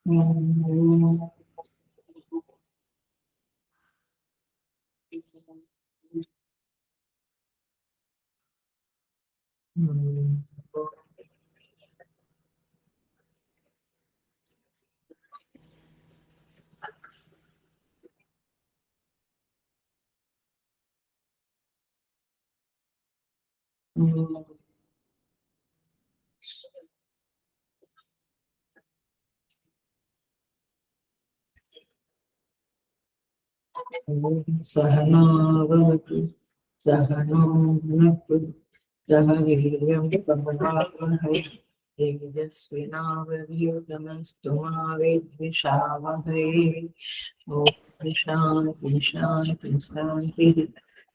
हम्म, सहनावतु सहनौ भुनक्तु सह वीर्यं करवावहै तेजस्विनावधीतमस्तु मा विद्विषावहै। ॐ शान्ति शान्ति शान्तिः।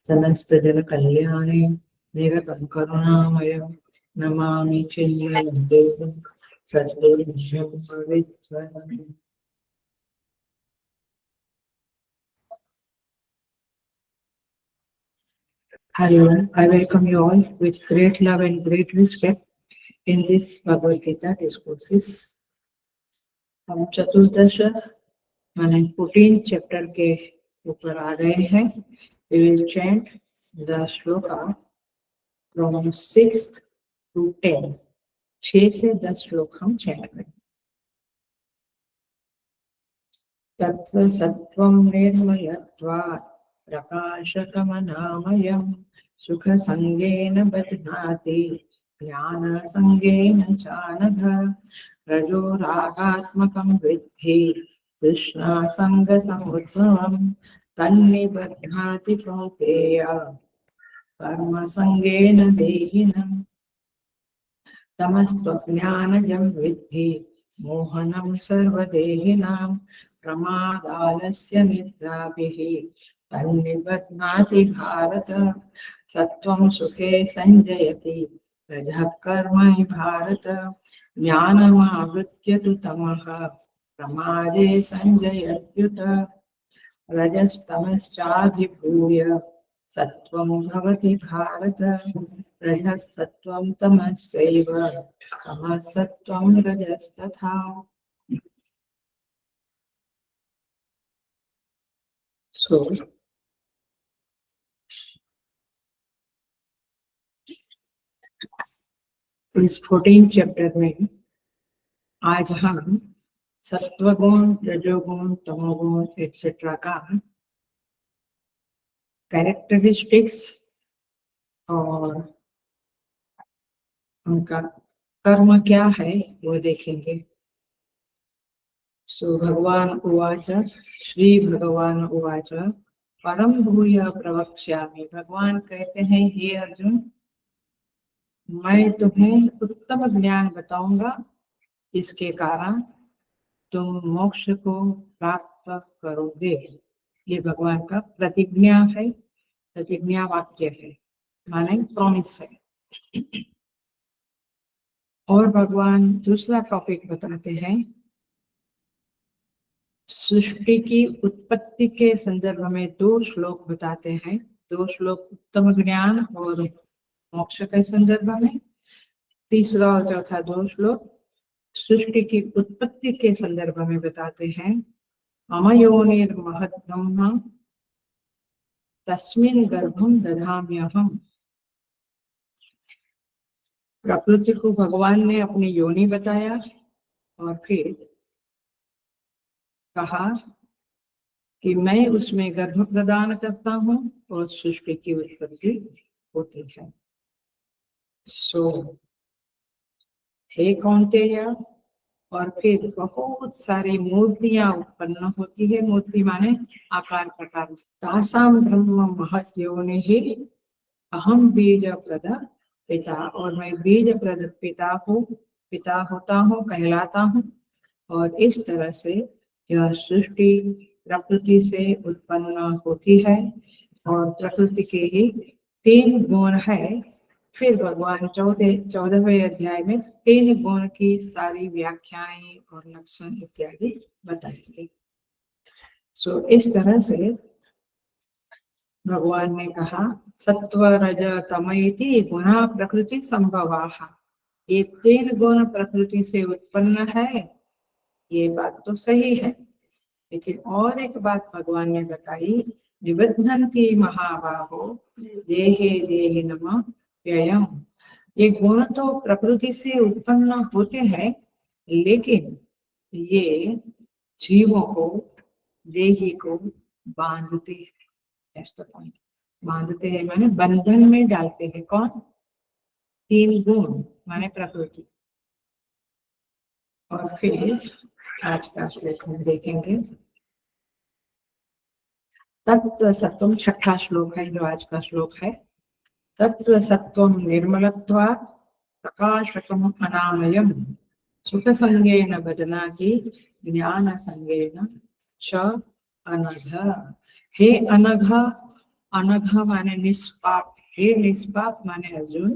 समस्तजनकल्याणे निरतं करुणामयं नमामि चिन्मयदेवं सद्गुरुभ्यो भवेत्। Hello, I welcome you all with great love and great respect in this Bhagavad Gita discourses. हम चतुर्दश माने 14 चैप्टर के ऊपर आ गए हैं. We will chant the shloka from 6 to 10. 6 से 10 श्लोक हम चैंट करें. तत्व सत्वं निर्मलत्वात् प्रकाशकमनामयम् सुखसंगेन बध्नाति ज्ञानसंगेन चानघ रजोरागात्मकं विद्धि तृष्णासंगसमुद्भवम् तन्निबध्नाति कौन्तेय कर्मसंगेन देहिनम् तमस्त्वज्ञानजं विद्धि मोहनं सर्वदेहिनां प्रमादालस्य निद्राभिः तन्निबध्नाति भारत. सत्वं सुखे संजयति रजः कर्मणि भारत ज्ञानमावृत्य तु तमः प्रमादे संजयत्युत रजस्तमश्चाभिभूय सत्वं भवति भारत. रजः सत्वं तमश्चैव तमः सत्वं रजस्तथा. So इस 14 चैप्टर में आज हम सत्वगुण, रजोगुण, तमोगुण एक्सेट्रा का कैरेक्टरिस्टिक्स और उनका कर्म क्या है वो देखेंगे. सो भगवान उवाच श्री भगवान उवाच परम भूय प्रवक्ष्यामि. भगवान कहते हैं हे अर्जुन, मैं तुम्हें उत्तम ज्ञान बताऊंगा, इसके कारण तुम मोक्ष को प्राप्त करोगे. ये भगवान का प्रतिज्ञा है, प्रतिज्ञा वाक्य है, माने प्रॉमिस है. और भगवान दूसरा टॉपिक बताते हैं, सृष्टि की उत्पत्ति के संदर्भ में 2 श्लोक बताते हैं. 2 श्लोक उत्तम ज्ञान और मोक्ष के संदर्भ में. तीसरा और चौथा 2 श्लोक सृष्टि की उत्पत्ति के संदर्भ में बताते हैं. अमयोनिर्महद् ब्रह्म तस्मिन् गर्भं दधाम्यहम्. प्रकृति को भगवान ने अपनी योनि बताया और फिर कहा कि मैं उसमें गर्भ प्रदान करता हूँ और सृष्टि की उत्पत्ति होती है. सो हे कौन्तेय, और फिर बहुत सारी मूर्तियां उत्पन्न होती है. मूर्ति माने आकार प्रकार. तासाम ब्रह्म महत् योनिः अहम बीज प्रद पिता, और मैं बीज प्रद पिता हूँ, पिता होता हूँ, कहलाता हूँ. और इस तरह से यह सृष्टि प्रकृति से उत्पन्न होती है और प्रकृति के ही 3 गुण है. फिर भगवान 14वें अध्याय में 3 गुण की सारी व्याख्याएं और लक्षण इत्यादि बताएंगे. सो इस तरह से भगवान ने कहा सत्व रज तम इति गुणा प्रकृति संभवाः. ये 3 गुण प्रकृति से उत्पन्न है, ये बात तो सही है, लेकिन और एक बात भगवान ने बताई, निबध्नन्ति महाबाहो देहे देहिनम व्ययम्। ये गुण तो प्रकृति से उत्पन्न होते हैं, लेकिन ये जीवों को, देही को बांधते हैं। That's the point. बांधते हैं माने बंधन में डालते हैं। कौन? तीन गुण माने प्रकृति। और फिर आज का श्लोक हम देखेंगे, तत्र सत्वम, छठा श्लोक है जो आज का श्लोक है। तत्र सत्वम निर्मलत्वात् प्रकाशकम अनामयम् सुख संगेन बदनाति ज्ञान संगेन च अनघ। हे अनघ, अनघ माने निष्पाप, हे निष्पाप माने अर्जुन।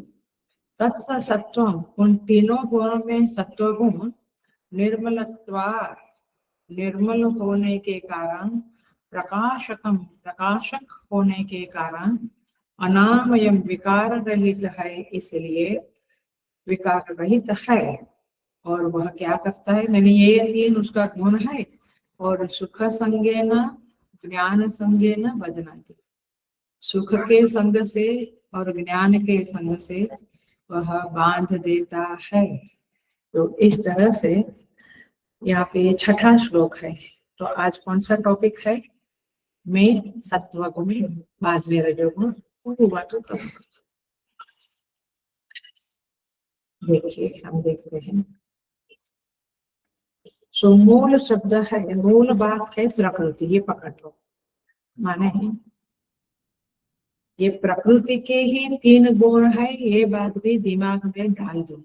तत्व सत्वम, उन तीनों गुणों में सत्व गुण, निर्मलत्वात्, निर्मल होने के कारण, प्रकाशकम, प्रकाशक होने के कारण, अनामयम, विकार रहित है, इसलिए विकार रहित है। और वह क्या करता है, मैंने ये तीन उसका गुण है। और सुख संगेन, ज्ञान संगेन बदनाति, सुख के संग से और ज्ञान के संग से वह बांध देता है। तो इस तरह से यहाँ पे छठा श्लोक है। तो आज कौन सा टॉपिक है? में सत्व गुण, बाद में रजोगुण, हुआ तो देखिए हम देखते हैं। सो मूल शब्द है, मूल बात है प्रकृति, ये पकड़ लो। माने ये प्रकृति के ही तीन गुण है, ये बात भी दिमाग में डाल दो,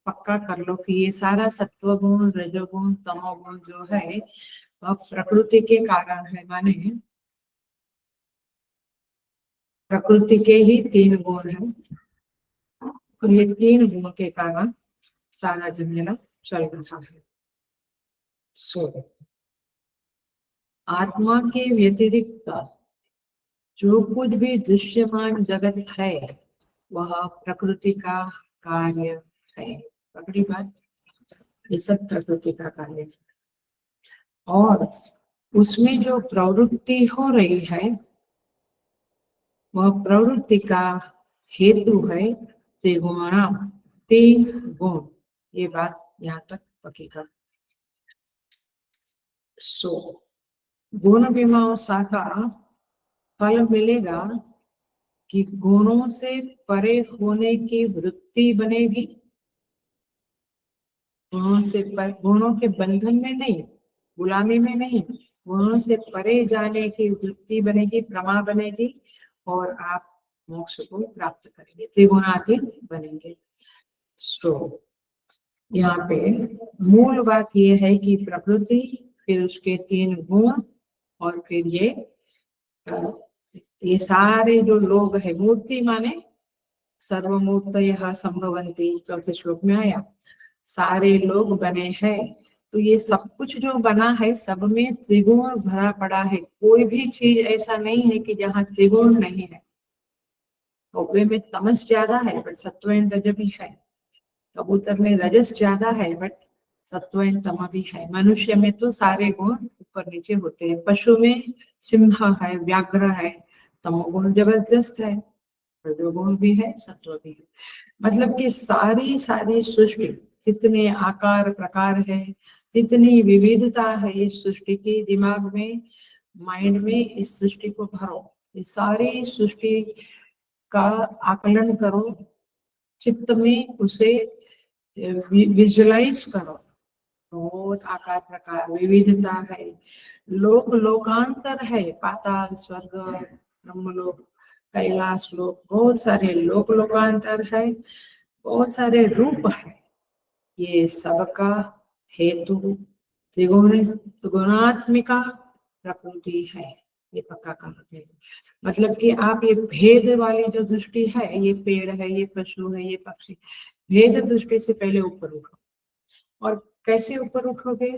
पक्का कर लो कि ये सारा सत्व गुण, रजोगुण, तमोगुण जो है वह प्रकृति के कारण है। माने प्रकृति के ही तीन गुण है, और ये तीन गुण के कारण सारा दुनिया चल रहा है। सो आत्मा के व्यतिरिक्त जो कुछ भी दृश्यमान जगत है वह प्रकृति का कार्य है। पकड़ी बात, ये सब प्रकृति का कार्य है। और उसमें जो प्रवृत्ति हो रही है वह प्रवृत्ति का हेतु है त्रिगुणा, तीन गुण। ये बात यहाँ तक पक्की कर। सो गुण मीमांसा का फल मिलेगा कि गुणों से परे होने की वृत्ति बनेगी। गुणों से पर, गुणों के बंधन में नहीं, गुलामी में नहीं, गुणों से परे जाने की वृत्ति बनेगी, प्रमा बनेगी, और आप मोक्ष को प्राप्त करेंगे, त्रिगुणातीत बनेंगे। सो यहाँ पे मूल बात ये है कि प्रकृति, फिर उसके तीन गुण, और फिर ये सारे जो लोग है, मूर्ति माने सर्वमूर्तयः संभवन्ति, चौथे श्लोक में आया, सारे लोग बने हैं। तो ये सब कुछ जो बना है सब में त्रिगुण भरा पड़ा है। कोई भी चीज ऐसा नहीं है कि जहाँ त्रिगुण नहीं है। कौवे में तमस ज्यादा है बट सत्व एंड रज भी है। कबूतर में रजस ज्यादा है बट सत्व एंड तम भी है। मनुष्य में तो सारे गुण ऊपर नीचे होते हैं। पशु में सिंह है, व्याघ्र है, तमोगुण जबरदस्त है, रजोगुण भी है, सत्व भी है। मतलब कि सारी सारी सृष्टि, कितने आकार प्रकार है, कितनी विविधता है इस सृष्टि की। दिमाग में, माइंड में इस सृष्टि को भरो, इस सारी सृष्टि का आकलन करो, चित्त में उसे विजुलाइज करो। बहुत आकार प्रकार विविधता है, लोक लोकांतर है, पाताल स्वर्ग ब्रह्मलोक कैलाश लोक, बहुत सारे लोक लोकांतर है, बहुत सारे रूप है। ये सबका हेतु त्रिगुणात्मिका प्रकृति है, ये पक्का कहते हैं। मतलब कि आप ये भेद वाली जो दृष्टि है, ये पेड़ है, ये पशु है, ये पक्षी, भेद दृष्टि से पहले ऊपर उठो। और कैसे ऊपर उठोगे?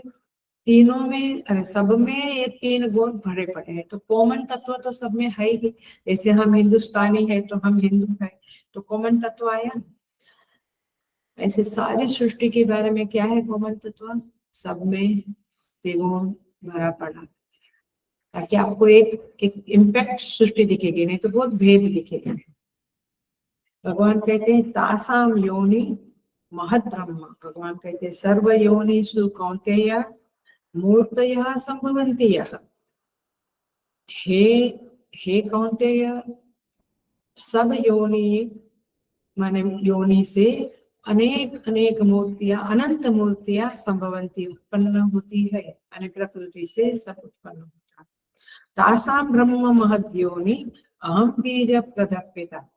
तीनों में, सब में ये तीन गुण भरे पड़े हैं। तो कॉमन तत्व तो सब में है ही। जैसे हम हिंदुस्तानी है तो हम हिंदू है, तो कॉमन तत्व आया। ऐसे सारी सृष्टि के बारे में क्या है कॉमन तत्व? सब में त्रिगुण भरा पड़ा, ताकि आपको एक इम्पैक्ट सृष्टि दिखेगी, नहीं तो बहुत भेद दिखेगा। भगवान कहते हैं तासाम योनि महद ब्रह्म। भगवान कहते हैं सर्व योनिषु कौन्तेय मूर्तयः संभवन्ति यः। हे कौन्तेय, सब योनि माने योनि से अनेक अनेक मूर्तियां, अनंत मूर्तियां संभवंती उत्पन्न होती है, यानी प्रकृति से सब उत्पन्न होता है। तासाम ब्रह्म महद योनि अहम बीज प्रदर्पिता।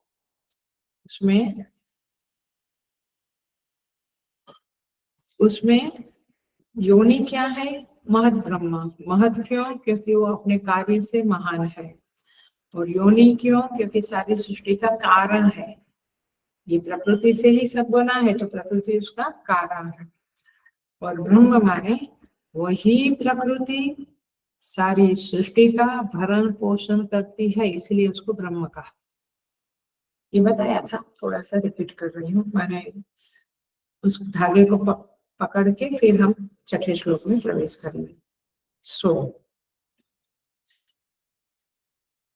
उसमें योनि क्या है? महद ब्रह्म। महद क्यों? क्योंकि वो अपने कार्य से महान है। और योनि क्यों? क्योंकि सारी सृष्टि का कारण है। ये प्रकृति से ही सब बना है, तो प्रकृति उसका कारण है। और ब्रह्म माने वही प्रकृति सारी सृष्टि का भरण पोषण करती है, इसलिए उसको ब्रह्म कहा। ये बताया था, थोड़ा सा रिपीट कर रही हूँ। मैंने उस धागे को पकड़ के फिर हम छठे श्लोक में प्रवेश करेंगे।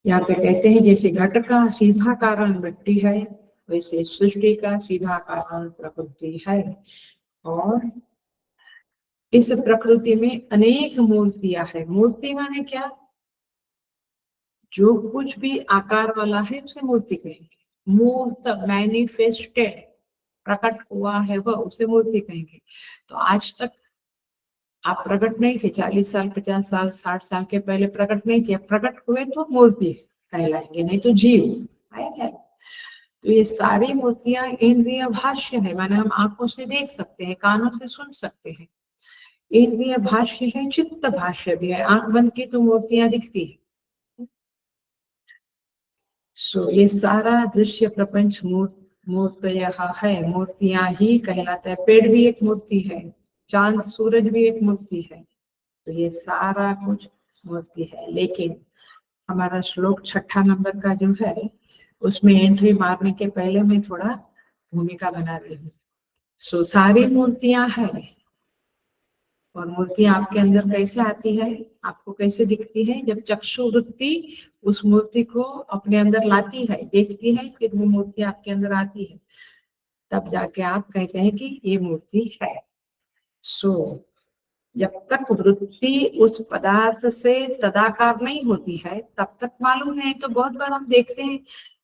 यहाँ पे कहते हैं जैसे घट का सीधा कारण मिट्टी है, वैसे सृष्टि का सीधा कारण प्रकृति है। और इस प्रकृति में अनेक मूर्तियां है। मूर्ति माने क्या? जो कुछ भी आकार वाला है उसे मूर्ति कहेंगे। मूर्त, मैनिफेस्टेड, प्रकट हुआ है वह, उसे मूर्ति कहेंगे। तो आज तक आप प्रकट नहीं थे, 40 साल 50 साल 60 साल के पहले प्रकट नहीं थे, प्रकट हुए तो मूर्ति कहलाएंगे, नहीं तो जीव है। तो ये सारी मूर्तियां इंद्रिय भाष्य है, माने हम आंखों से देख सकते हैं, कानों से सुन सकते हैं। इंद्रिय भाष्य है, चित्त भाष्य भी है। आंख बंद की तो मूर्तियां दिखती है। ये सारा दृश्य प्रपंच मूर्तयः है, मूर्तियां ही कहलाता है। पेड़ भी एक मूर्ति है, चांद सूरज भी एक मूर्ति है। तो ये सारा कुछ मूर्ति है। लेकिन हमारा श्लोक 6 नंबर का जो है, उसमें एंट्री मारने के पहले मैं थोड़ा भूमिका बना रही हूँ। सारी मूर्तियां है, और मूर्तियां आपके अंदर कैसे आती है, आपको कैसे दिखती है? जब चक्षु वृत्ति उस मूर्ति को अपने अंदर लाती है, देखती है, फिर वो मूर्ति आपके अंदर आती है, तब जाके आप कहते हैं कि ये मूर्ति है। जब तक वृत्ति उस पदार्थ से तदाकार नहीं होती है, तब तक मालूम नहीं। तो बहुत बार हम देखते हैं,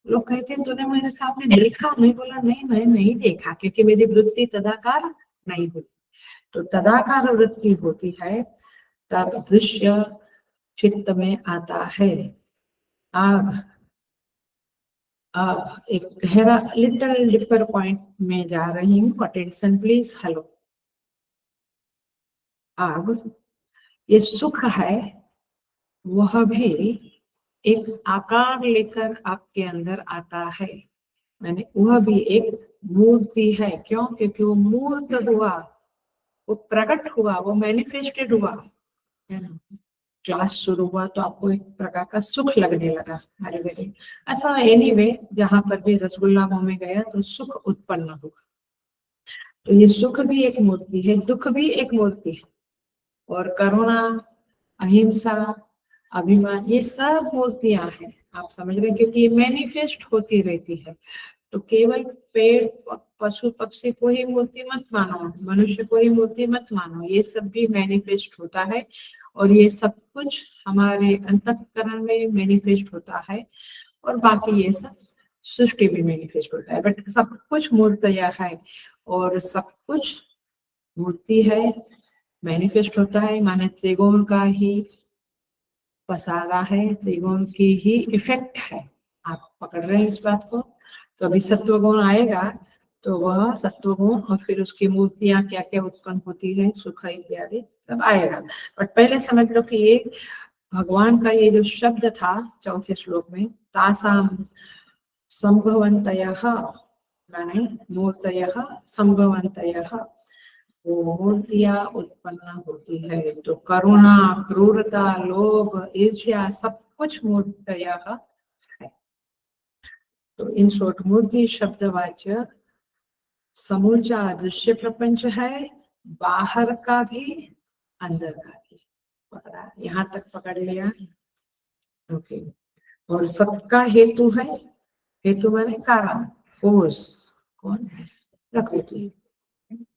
लोग कहते हैं तूने मेरे सामने देखा? मैं बोला नहीं, मैं नहीं देखा, क्योंकि मेरी वृत्ति तदाकार नहीं होती। तो तदाकार वृत्ति होती है तब दृश्य चित्त में आता है। अब एक गहरा लिटिल डिपर पॉइंट में जा रही हूँ, अटेंशन प्लीज। हेलो। अब ये सुख है, वह भी एक आकार लेकर आपके अंदर आता है, मैंने वह भी एक मूर्ति है। क्यों? क्योंकि वो मूर्त हुआ, वो प्रकट हुआ, वो मैनिफेस्टेड हुआ, है ना। क्लास शुरू हुआ तो आपको एक प्रकार का सुख लगने लगा, अरे वेरी अच्छा। एनीवे, जहां पर भी रसगुल्ला मुंह में गया तो सुख उत्पन्न हुआ। तो ये सुख भी एक मूर्ति है, दुख भी एक मूर्ति है, और करुणा, अहिंसा, अभिमान, ये सब मूर्तियां हैं। आप समझ रहे हैं, क्योंकि ये मैनिफेस्ट होती रहती है। तो केवल पेड़, पशु, पक्षी को ही मूर्ति मत मानो, मनुष्य को ही मूर्ति मत मानो, ये सब भी मैनिफेस्ट होता है। और ये सब कुछ हमारे अंतःकरण में मैनिफेस्ट होता है, और बाकी ये सब सृष्टि भी मैनिफेस्ट होता है। बट सब कुछ मूर्तियां है, और सब कुछ मूर्ति है, मैनिफेस्ट होता है, माने त्रिगुण का ही पसारा है, त्रिगुण की ही इफेक्ट है। आप पकड़ रहे हैं इस बात को? तो अभी सत्वगुण आएगा, तो वह सत्वगुण और फिर उसकी मूर्तियां क्या क्या उत्पन्न होती है, सुख इत्यादि सब आएगा। बट पहले समझ लो कि ये भगवान का ये जो शब्द था चौथे श्लोक में, तासाम संभवन्तयः, माने मूर्तयः संभवन्तयः, वो मूर्तियां उत्पन्न होती है। तो करुणा, क्रूरता, लोभ, ईर्ष्या, सब कुछ मूर्तयः है। तो इन शॉर्ट, मूर्ति शब्दवाच्य समूचा दृश्य प्रपंच है, बाहर का भी अंदर का भी पकड़ा, यहाँ तक पकड़ लिया। ओके, और सबका हेतु है, हेतु माने कारण, कोष कौन है, प्रकृति।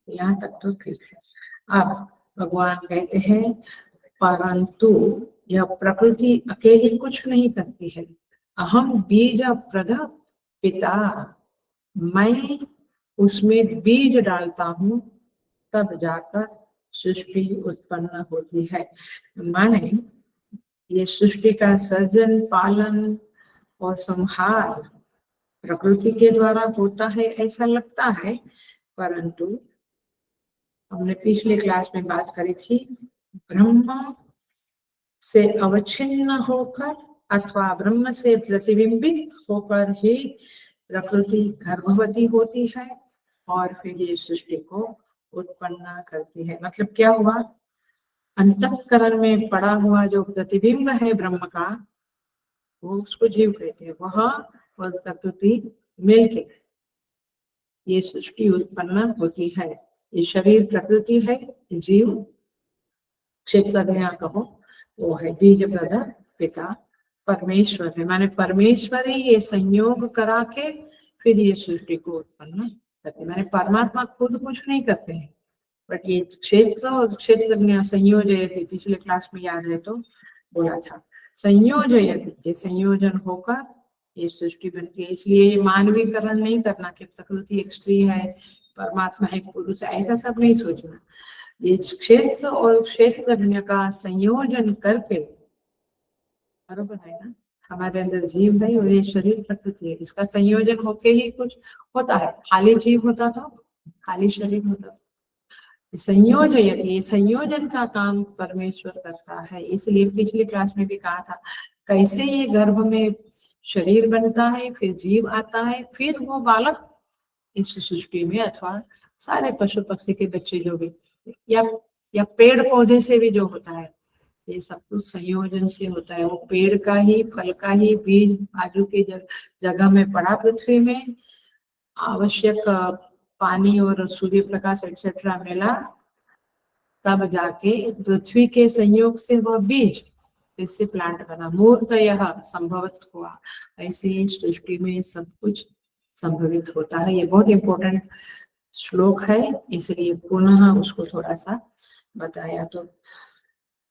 यहाँ तक तो ठीक है। अब भगवान कहते हैं परंतु यह प्रकृति अकेली कुछ नहीं करती है। अहम बीज प्रद पिता, मैं उसमें बीज डालता हूँ तब जाकर सृष्टि उत्पन्न होती है। माने ये सृष्टि का सर्जन, पालन और संहार प्रकृति के द्वारा होता है ऐसा लगता है, परंतु हमने पिछले क्लास में बात करी थी, ब्रह्म से अवच्छिन्न होकर अथवा ब्रह्म से प्रतिबिंबित होकर ही प्रकृति गर्भवती होती है और फिर ये सृष्टि को उत्पन्न करती है। मतलब क्या हुआ, अंतःकरण में पड़ा हुआ जो प्रतिबिंब है ब्रह्म का, वो उसको जीव कहते हैं। वह और प्रकृति मिलके ये सृष्टि उत्पन्न होती है। ये शरीर प्रकृति है, जीव क्षेत्र कहो वो है बीज प्रद पिता, परमेश्वर है। माने परमेश्वर ही ये संयोग करा के फिर ये सृष्टि को उत्पन्न करते। माने परमात्मा खुद कुछ नहीं करते हैं, बट ये क्षेत्र और क्षेत्र संयोजयति, पिछले क्लास में याद है तो बोला था, संयोजयति, ये संयोजन होकर ये सृष्टि बनती है। इसलिए ये मानवीकरण नहीं करना कि प्रकृति एक स्त्री है, परमात्मा एक पुरुष है, ऐसा सब नहीं सोचना। ये क्षेत्र और क्षेत्रज्ञ का संयोजन करके, बरोबर है ना, हमारे अंदर जीव है और ये शरीर प्रकृति है, इसका संयोजन होके ही कुछ होता है। खाली जीव होता तो खाली शरीर होता। संयोजन, ये संयोजन का काम परमेश्वर करता है। इसलिए पिछली क्लास में भी कहा था कैसे ये गर्भ में शरीर बनता है, फिर जीव आता है, फिर वो बालक इस सृष्टि में अथवा सारे पशु पक्षी के बच्चे जो भी या पेड़ पौधे से भी जो होता है, ये सब कुछ संयोजन से होता है। वो पेड़ का ही, फल का ही बीज बाजू की जगह में पड़ा, पृथ्वी में आवश्यक पानी और सूर्य प्रकाश एक्सेट्रा मिला, तब जाके पृथ्वी के संयोग से वह बीज इससे प्लांट बना, मूर्तयः संभवित हुआ। ऐसे सृष्टि में सब कुछ संभवित होता है। ये बहुत इंपॉर्टेंट श्लोक है, इसलिए पुनः उसको थोड़ा सा बताया। तो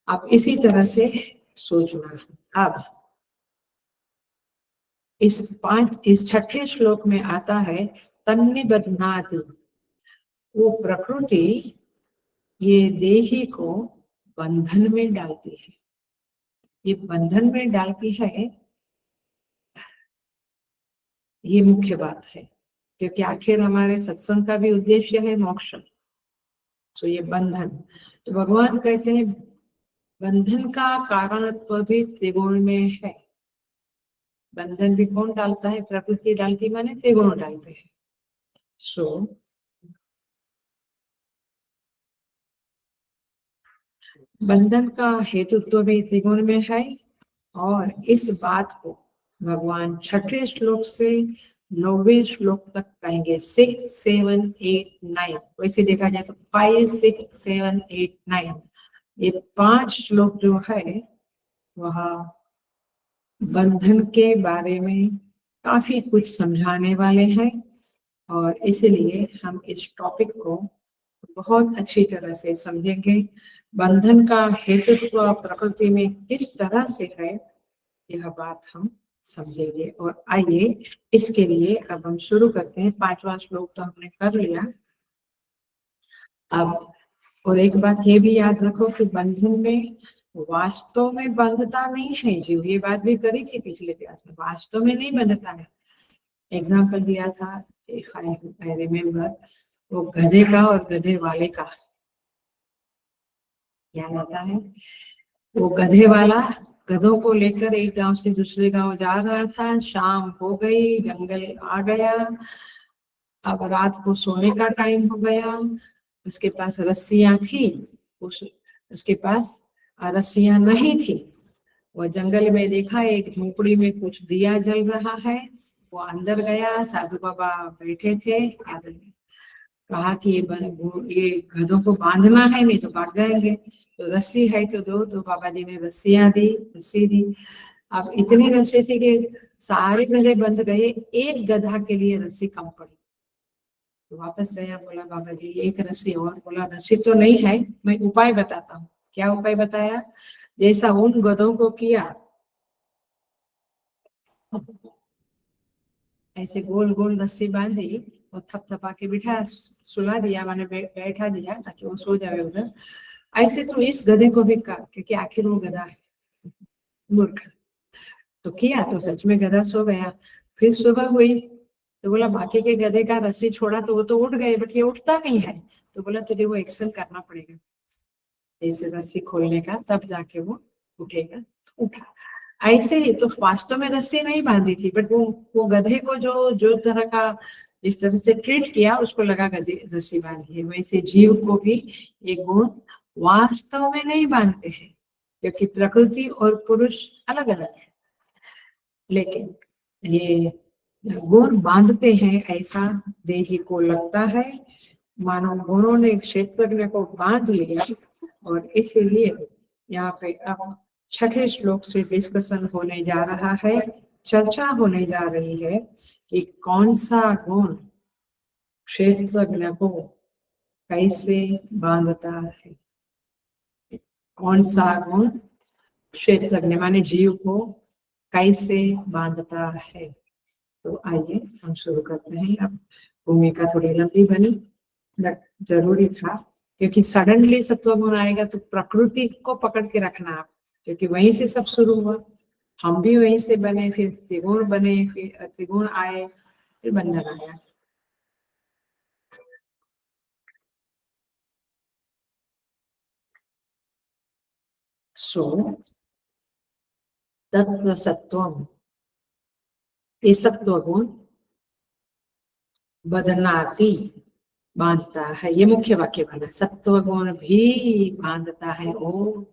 आप इसी तरह से सोचना। अब इस छठे श्लोक में आता है तन्निबध्नाति, वो प्रकृति ये देही को बंधन में डालती है। ये बंधन में डालती है, ये मुख्य बात है, क्योंकि आखिर हमारे सत्संग का भी उद्देश्य है मोक्ष। तो ये बंधन, तो भगवान कहते हैं बंधन का कारणत्व भी त्रिगुण में है। बंधन भी कौन डालता है, प्रकृति डालती, माने त्रिगुण डालते हैं। सो बंधन का हेतुत्व भी त्रिगुण में है, और इस बात को भगवान छठे श्लोक से 9वें श्लोक तक कहेंगे। 6, 7, 8, 9, वैसे देखा जाए तो 5, 6, 7, 8, 9, ये 5 श्लोक जो है वह बंधन के बारे में काफी कुछ समझाने वाले हैं, और इसलिए हम इस टॉपिक को बहुत अच्छी तरह से समझेंगे। बंधन का हेतुत्व प्रकृति में किस तरह से है, यह बात हम समझेंगे। और आइए इसके लिए अब हम शुरू करते हैं। 5वां श्लोक तो हमने कर लिया। अब और एक बात ये भी याद रखो कि बंधन में वास्तव में बंधता नहीं है जीव, ये बात भी करी थी पिछले क्लास में, वास्तव में नहीं बंधता है। एग्जाम्पल दिया था, इफ आई रिमेम्बर, वो गधे का और गधे वाले का याद आता है। वो गधे वाला गधों को लेकर एक गांव से दूसरे गांव जा रहा था, शाम हो गई, जंगल आ गया, अब रात को सोने का टाइम हो गया। उसके पास रस्सियां थी, उसके पास रस्सियां नहीं थी। वो जंगल में देखा एक झोपड़ी में कुछ दिया जल रहा है, वो अंदर गया, साधु बाबा बैठे थे, कहा कि ये गधों को बांधना है, नहीं तो भाग जाएंगे, तो रस्सी है तो दो। तो बाबा जी ने रस्सियां दी, रस्सी दी। अब इतनी रस्सी थी कि सारे गधे बंध गए, एक गधा के लिए रस्सी कम पड़ी। तो वापस गया, बोला बाबा जी एक रस्सी और। बोला रस्सी तो नहीं है, मैं उपाय बताता हूँ। क्या उपाय बताया? जैसा उन गधों को किया, ऐसे गोल गोल रस्सी बांधी और थपथपा के बिठा सुला दिया, मैंने बैठा दिया ताकि वो सो जाए उधर। ऐसे तो इस गधे को भी कर, क्योंकि आखिर वो गधा है, मूर्ख। तो किया तो सच में गधा सो गया। फिर सुबह हुई तो बोला बाकी के गधे का रस्सी छोड़ा तो वो तो उठ गए, बट ये उठता नहीं है। तो बोला तुझे वो एक्शन करना पड़ेगा, ऐसे रस्सी खोलने का, तब जाके वो उठेगा। उठा। ऐसे ही तो वास्तव में रस्सी नहीं बांधी थी, बट वो गधे को जो तरह का जिस तरह से ट्रीट किया, उसको लगा गधे रस्सी बांधी है। वैसे जीव को भी ये गुण वास्तव में नहीं बांधते हैं, क्योंकि प्रकृति और पुरुष अलग अलग है। लेकिन ये गुण बांधते हैं, ऐसा देही को लगता है। मानो गुणों ने क्षेत्रज्ञ को बांध लिया, और इसीलिए यहाँ पे अब छठे श्लोक से डिस्कशन होने जा रहा है, चर्चा होने जा रही है कि कौन सा गुण क्षेत्रज्ञ को कैसे बांधता है। कौन सा गुण क्षेत्रज्ञ माने जीव को कैसे बांधता है। तो आइए हम शुरू करते हैं। अब भूमिका थोड़ी लंबी बनी, बट जरूरी था, क्योंकि सडनली सत्वगुण आएगा तो प्रकृति को पकड़ के रखना आप, क्योंकि वहीं से सब शुरू हुआ। हम भी वहीं से बने, फिर त्रिगुण बने, फिर त्रिगुण आए, फिर बंधन आया। सो तत्व सत्वम, ये सत्वगुण बदनाती बांधता है। ये मुख्य वाक्य बना, सत्वगुण भी बांधता है। ओ,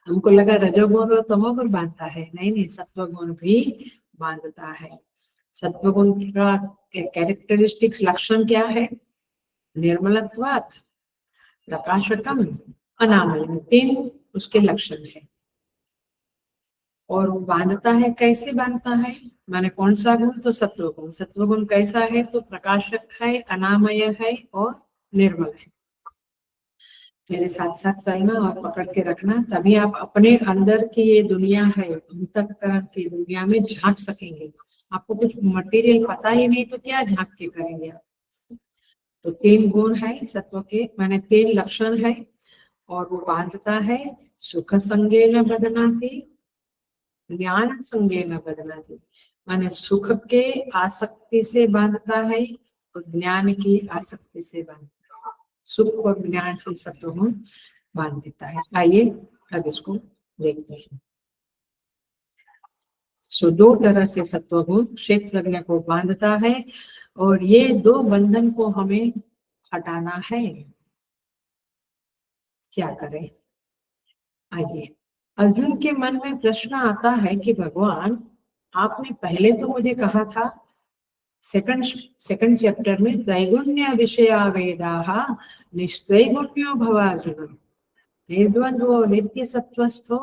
हमको लगा रजोगुण और तमोगुण बांधता है, नहीं नहीं, सत्वगुण भी बांधता है। सत्वगुण का कैरेक्टरिस्टिक्स लक्षण क्या है? निर्मलत्वात्, प्रकाशकम, अनामयम, तीन उसके लक्षण है। और वो बांधता है, कैसे बांधता है? माने कौन सा गुण? तो सत्वगुण। सत्वगुण कैसा है? तो प्रकाशक है, अनामय है और निर्मल है। मेरे साथ साथ चलना और पकड़ के रखना, तभी आप अपने अंदर की ये दुनिया है, अंतःकरण की दुनिया में झांक सकेंगे। आपको कुछ मटेरियल पता ही नहीं तो क्या झांक के करेंगे आप? तो तीन गुण है सत्व के, माने तीन लक्षण है, और वो बांधता है। सुख संगेन बदनाति, ज्ञान संगेन बदनाति, माने सुख के आसक्ति से बांधता है और ज्ञान की आसक्ति से बांधता है। सुख और ज्ञान से सत्वगुण बांध देता है। आइए अब इसको देखते हैं। सो दो तरह से सत्वगुण क्षेत्रज्ञ को बांधता है, और ये दो बंधन को हमें हटाना है। क्या करें? आइए, अर्जुन के मन में प्रश्न आता है कि भगवान, आपने पहले तो मुझे कहा था सेकंड चैप्टर में, त्रैगुण्य विषया वेदाः निस्त्रैगुण्यो भवार्जुन, निर्द्वंद्वो नित्य सत्वस्थो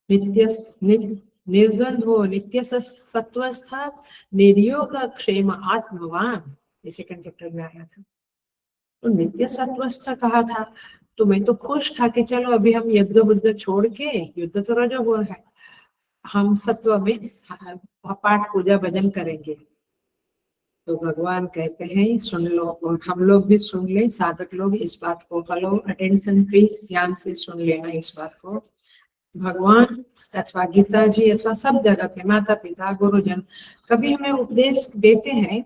नित्य निर्द्वंद्वो नित्य सत्वस्थ निर्योग क्षेम आत्मवान, ये सेकंड चैप्टर में आया था। तो नित्य सत्वस्थ कहा था, तो मैं तो खुश था कि चलो अभी हम युद्ध बुद्ध छोड़ के, युद्ध तो रजोगुण है, हम सत्व में पाठ पूजा भजन करेंगे। तो भगवान कहते हैं सुन लो, और हम लोग भी सुन ले, साधक लोग इस बात को फॉलो, अटेंशन प्लीज, ध्यान से सुन लेना इस बात को। भगवान अथवा गीता जी अथवा सब जगह पे माता पिता गुरुजन कभी हमें उपदेश देते हैं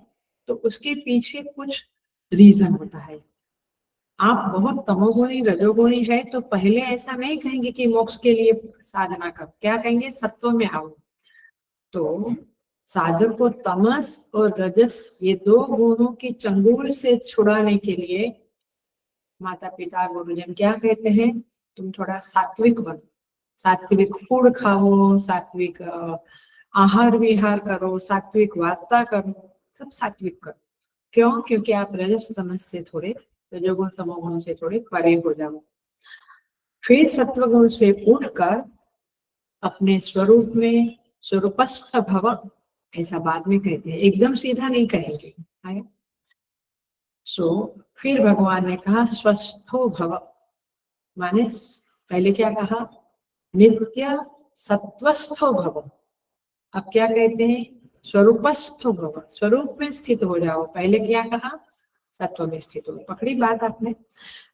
तो उसके पीछे कुछ रीजन होता है। आप बहुत तमोगुणी रजोगुणी है तो पहले ऐसा नहीं कहेंगे कि मोक्ष के लिए साधना कर, क्या कहेंगे? सत्व में आओ। तो साधक को तमस और रजस, ये दो गुणों की चंगुल से छुड़ाने के लिए माता पिता गुरुजन क्या कहते हैं? तुम थोड़ा सात्विक बनो, सात्विक फूड खाओ, सात्विक आहार विहार करो, सात्विक वार्ता करो, सब सात्विक करो। क्यों? क्योंकि आप रजस तमस से थोड़े, रजोगुण तमोगुण से थोड़े परे हो जाओ। फिर सत्वगुण से उठकर अपने स्वरूप में स्वरूपस्थ भव, ऐसा बाद में कहते हैं, एकदम सीधा नहीं कहेंगे। सो फिर भगवान ने कहा स्वस्थो भव, माने पहले क्या कहा? नित्य सत्वस्थो भव। अब क्या कहते हैं? स्वरूपस्थो भव, स्वरूप में स्थित हो जाओ। पहले क्या कहा? सत्व में स्थित हो। पकड़ी बात आपने?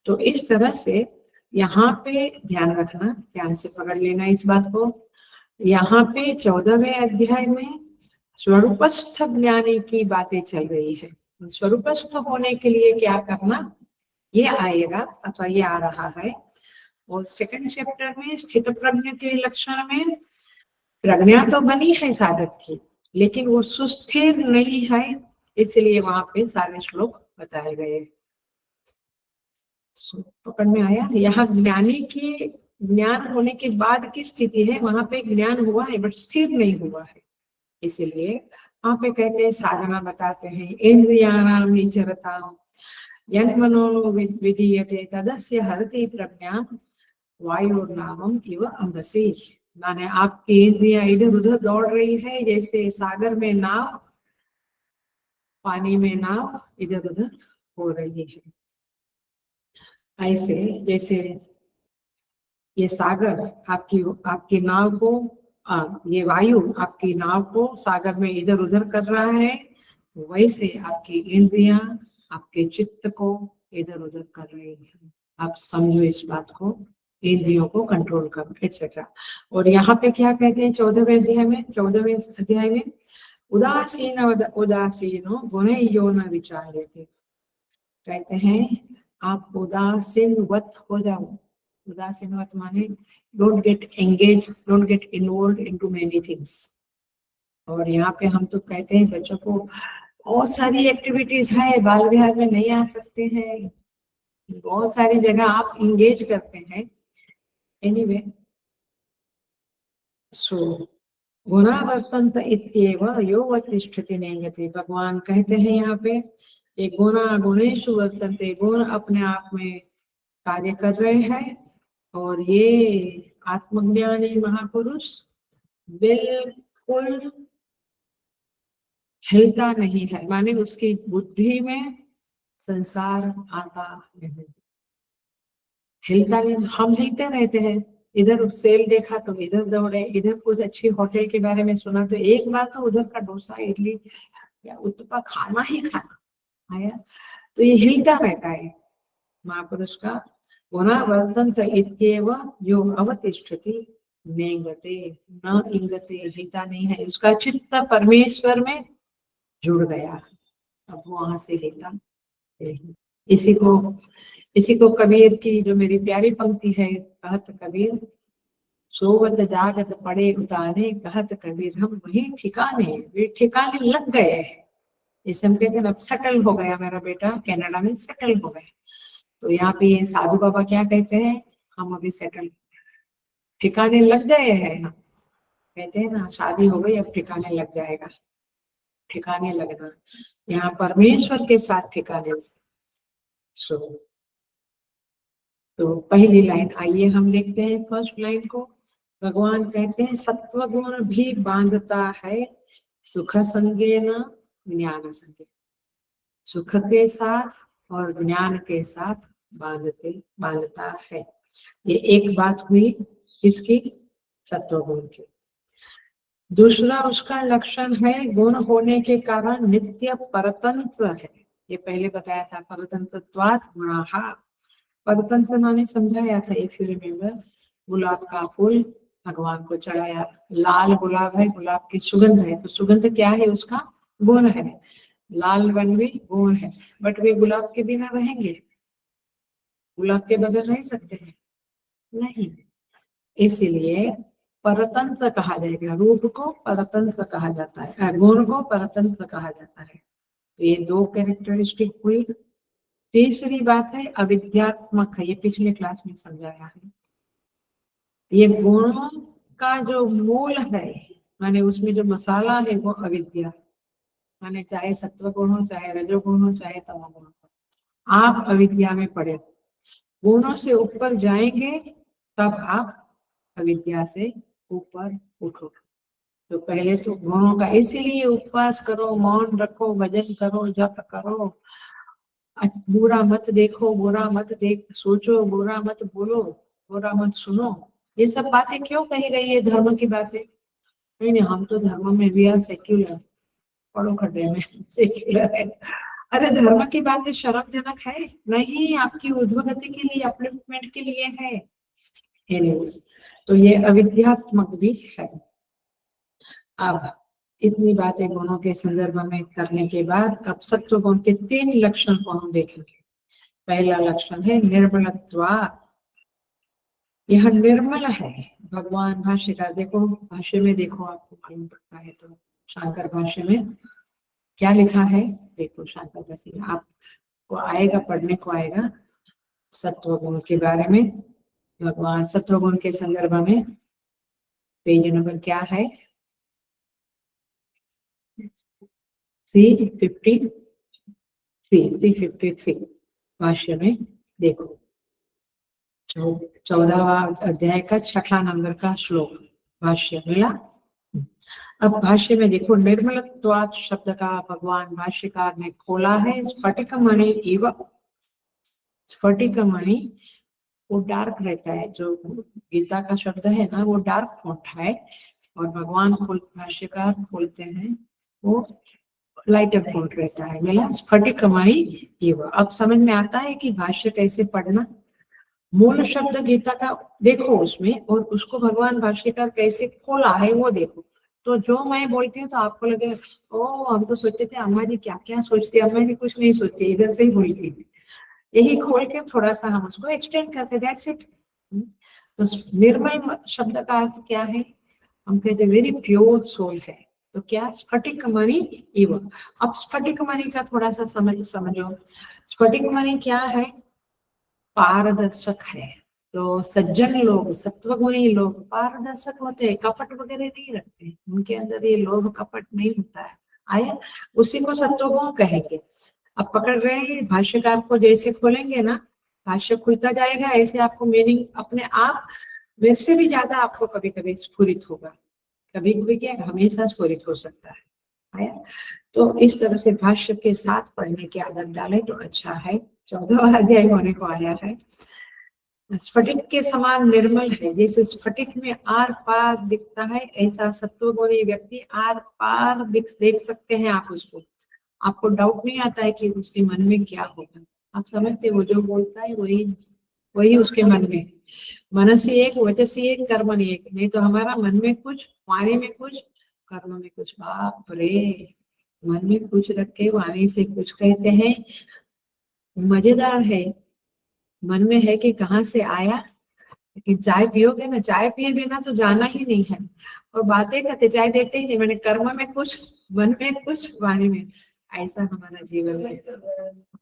तो इस तरह से यहाँ पे ध्यान रखना, ध्यान से पकड़ लेना इस बात को। यहाँ पे 14वें अध्याय में स्वरूपस्थ ज्ञानी की बातें चल रही है। स्वरूपस्थ होने के लिए क्या करना, ये आएगा अथवा ये आ रहा है। और सेकंड चैप्टर में स्थित प्रज्ञ के लक्षण में प्रज्ञा तो बनी है साधक की, लेकिन वो सुस्थिर नहीं है, इसलिए वहां पे सारे श्लोक बताए गए। पकड़ में आया? यहाँ ज्ञानी की ज्ञान होने के बाद की स्थिति है, वहां पे ज्ञान हुआ है बट स्थिर नहीं हुआ है। इसीलिए वहां पे कहते हैं, साधना बताते हैं, इंद्रियाणां निचरता यन् मनो विधीयते तदस्य हरति प्रज्ञा वायुर्नावम् इव अंबसी। माने आपकी इंद्रियां इधर उधर दौड़ रही है, जैसे सागर में नाव, पानी में नाव इधर उधर हो रही है। ऐसे जैसे ये सागर आपकी नाव को, ये वायु आपकी नाव को सागर में इधर उधर कर रहा है, वैसे आपकी इंद्रियां आपके चित्त को इधर उधर कर रही है। आप समझो इस बात को, इंद्रियों को कंट्रोल करो एक्सेट्रा। और यहाँ पे क्या कहते हैं 14वें अध्याय में उदासीनो गुणयो न विचार्यते। कहते हैं आप उदासीनवत हो जाओ। उदासीनवत माने don't get engage, don't get involve into many things. और यहाँ पे हम तो कहते हैं बच्चों को बहुत सारी एक्टिविटीज है, बाल विहार में नहीं आ सकते हैं, बहुत सारी जगह आप इंगेज करते हैं। एनीवे, सो गुणावर्तन्त इत्येव यो तिष्ठति नेयते। भगवान कहते हैं यहाँ पे ये गुणा गुणेषु वर्तन्ते, गुण अपने आप में कार्य कर रहे हैं। और ये आत्मज्ञानी महापुरुष बिल्कुल हिलता नहीं है, माने उसकी बुद्धि में संसार आता नहीं, हिलता नहीं। हम हिलते रहते हैं, इधर सेल देखा तो इधर दौड़े, इधर कुछ अच्छी होटल के बारे में सुना तो एक बार तो उधर का डोसा इडली या उत्तपा खाना ही खाना आया, तो ये हिलता रहता है। महापुरुष का गुणा वर्तन्त इत्येव यो अवतिष्ठति नेंगते न इंगते, हिलता नहीं है, उसका चित्त परमेश्वर में जुड़ गया, अब वहां से हिलता नहीं। इसी को कबीर की जो मेरी प्यारी पंक्ति है, कहत कबीर सोवत जागत पड़े उताने, कहत कबीर हम वही ठिकाने, वे ठिकाने लग गए हैं। जैसे हम कहते हैं अब सेटल हो गया मेरा बेटा, कनाडा में सेटल हो गए। तो यहाँ पे ये साधु बाबा क्या कहते हैं, हम अभी सेटल, ठिकाने लग गए हैं। हम कहते हैं ना शादी हो गई अब ठिकाने लग जाएगा, ठिकाने लगना, यहाँ परमेश्वर के साथ ठिकाने। सो तो पहली लाइन आइए हम देखते हैं फर्स्ट लाइन को। भगवान कहते हैं सत्व गुण भी बांधता है सुख संगे न ज्ञान संगे, सुख के साथ और ज्ञान के साथ बांधता है। ये एक बात हुई इसकी सत्व गुण की। दूसरा उसका लक्षण है गुण होने के कारण नित्य परतंत्र है। ये पहले बताया था, परतंत्रत्वात् गुणाः। परतंत्र माने समझाया था, इफ यू रिमेम्बर, गुलाब का फूल भगवान को चढ़ाया, लाल गुलाब है, गुलाब की सुगंध है, तो सुगंध क्या है? उसका गुण है। लाल रंग भी गुण है, बट वे गुलाब के बिना रहेंगे? गुलाब के बगैर रह सकते हैं? नहीं। इसीलिए परतंत्र कहा जाएगा, रूप को परतंत्र कहा जाता है, गुण को परतंत्र कहा जाता है। तो ये दो कैरेक्टरिस्टिक हुई। तीसरी बात है अविद्यात्मक है, ये पिछले क्लास में समझाया है। ये गुणों का जो मूल है, माने उसमें जो मसाला है वो अविद्या, माने चाहे सत्व गुण हो, चाहे रजोगुण हो, चाहे तमोगुण हो, आप अविद्या में पड़े। गुणों से ऊपर जाएंगे तब आप अविद्या से ऊपर उठो। तो पहले तो गुणों का, इसीलिए उपवास करो, मौन रखो, भजन करो, जप करो, बुरा मत देखो, बुरा मत सोचो, बुरा मत बोलो, बुरा मत सुनो। ये सब बातें क्यों कही गई है? धर्म की बातें। नहीं, हम तो धर्म में भी सेक्युलर, पढ़ो खड्डे में, सेक्युलर है। अरे धर्म की बातें शर्मजनक है? नहीं, आपकी उद्भवति के लिए, अपलिफ्टमेंट के लिए है। तो ये अविद्यात्मक भी है। अब इतनी बातें गुणों के संदर्भ में करने के बाद अब सत्व गुण के 3 लक्षण को हम देखेंगे। पहला लक्षण है निर्मलत्वात्। यह निर्मल है। भगवान भाष्यकार, देखो भाष्य में देखो, आपको मालूम पड़ता है तो शंकर भाष्य में क्या लिखा है देखो। शंकर भाष्य में आपको आएगा, पढ़ने को आएगा सत्व गुण के बारे में। भगवान सत्व गुण के संदर्भ में पेज नंबर क्या है? 353 भाष्य में देखो, 14वां अध्याय का 6ठा नंबर का श्लोक भाष्य मिला। अब भाष्य में देखो, निर्मलत्वात् शब्द का भगवान भाष्यकार ने खोला है स्फटिक मणि एव। स्फटिक मणि वो डार्क रहता है, जो गीता का शब्द है ना, वो डार्क फॉन्ट है, और भगवान भाष्यकार खोलते हैं वो लाइटर फॉन्ट रहता है। मिला स्फटिक मणि एव। अब समझ में आता है कि भाष्य कैसे पढ़ना। मूल शब्द गीता का देखो उसमें, और उसको भगवान भाष्यकार कैसे खोला है वो देखो। तो जो मैं बोलती हूँ तो आपको लगे ओ हम तो सोचते थे अम्मा जी क्या क्या सोचती है। अम्मा जी कुछ नहीं सोचती, इधर से ही बोलती है। यही खोल के थोड़ा सा हम उसको एक्सटेंड करते, दैट्स इट। तो निर्मल शब्द का अर्थ क्या है? हम कहते वेरी प्योर सोल है। तो क्या? स्फटिक मणि एव। अब स्फटिक मणि का थोड़ा सा समझो। स्फटिक मणि क्या है? पारदर्शक है। तो सज्जन लोग, सत्वगुणी लोग पारदर्शक होते हैं, कपट वगैरह नहीं रखते, उनके अंदर ये लोभ कपट नहीं होता है। आया, उसी को सत्वगुण कहेंगे। अब पकड़ रहे हैं भाष्यकार को, जैसे खोलेंगे ना भाष्य खुलता जाएगा, ऐसे आपको मीनिंग अपने आप मेरे से भी ज्यादा आपको कभी कभी स्फुरित होगा। कभी कभी क्या, हमेशा स्फुरित हो सकता है। आया, तो इस तरह से भाष्य के साथ पढ़ने की आदत डाले तो अच्छा है। 14वां अध्याय होने को आया है। स्फटिक के समान निर्मल है। जैसे स्फटिक में आर पार दिखता है, ऐसा सत्वगुणी व्यक्ति आर पार देख सकते हैं आप उसको। आपको डाउट नहीं आता है कि उसके मन में क्या होगा। आप समझते, वो जो बोलता है वही वही उसके मन में। मनसी एक, वचसी एक, कर्मणि एक। नहीं तो हमारा मन में कुछ, वाणी में कुछ, कर्म में कुछ। बाप रे, मन में कुछ रख के वाणी से कुछ कहते हैं। मजेदार है। मन में है कि कहाँ से आया, लेकिन चाय पियोगे ना, चाय पिए बिना तो जाना ही नहीं है। और बातें करते, चाय देते ही नहीं। मैंने कर्म में कुछ, मन में कुछ, वाणी में। ऐसा हमारा जीवन है।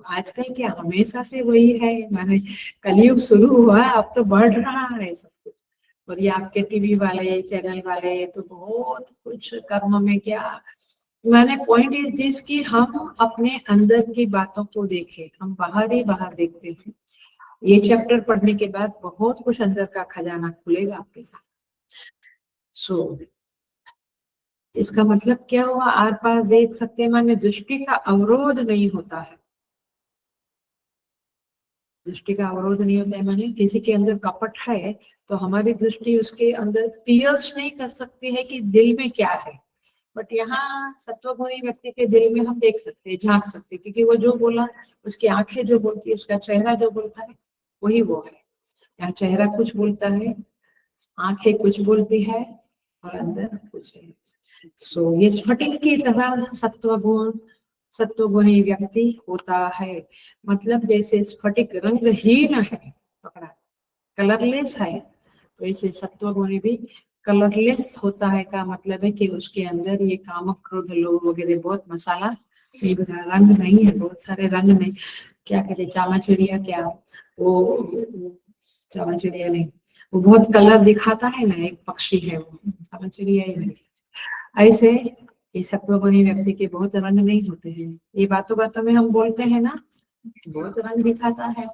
आजकल क्या हमेशा से वही है। मैंने कलयुग शुरू हुआ, अब तो बढ़ रहा है सब कुछ। और ये आपके टीवी वाले, चैनल वाले तो बहुत कुछ कर्म में क्या। मैंने पॉइंट इज दिस कि हम अपने अंदर की बातों को देखें, हम बाहर ही बाहर देखते हैं। ये चैप्टर पढ़ने के बाद बहुत कुछ अंदर का खजाना खुलेगा आपके साथ। सो इसका मतलब क्या हुआ? आर पार देख सकते हैं, माने दृष्टि का अवरोध नहीं होता है। दृष्टि का अवरोध नहीं होता है, माने किसी के अंदर कपट है तो हमारी दृष्टि उसके अंदर पियर्स नहीं कर सकती है कि दिल में क्या है। बट यहाँ सत्वगुणी व्यक्ति के दिल में हम देख सकते हैं, झांक सकते हैं, क्योंकि वो जो बोला, उसकी आंखें जो बोलती है, उसका चेहरा जो बोलता है वही वो है। यहाँ चेहरा कुछ बोलता है, आंखें कुछ बोलती है, और अंदर कुछ है। सो ये स्फटिक की तरह सत्वगुणी व्यक्ति होता है। मतलब जैसे स्फटिक रंगहीन है, पकड़ा, कलरलेस है, तो ऐसे सत्वगुणी भी कलरलेस होता है। का मतलब है कि उसके अंदर ये काम क्रोध लोभ वगैरह बहुत मसाला, रंग नहीं है, बहुत सारे रंग नहीं। क्या कहते, चामाचुरिया, क्या वो, चामाचुरिया नहीं, वो बहुत कलर दिखाता है ना, एक पक्षी है वो, चामाचुरिया ही नहीं। ऐसे ये सत्वगुणी व्यक्ति के बहुत रंग नहीं होते हैं। ये बातों बातों में हम बोलते हैं ना, बहुत रंग दिखाता है।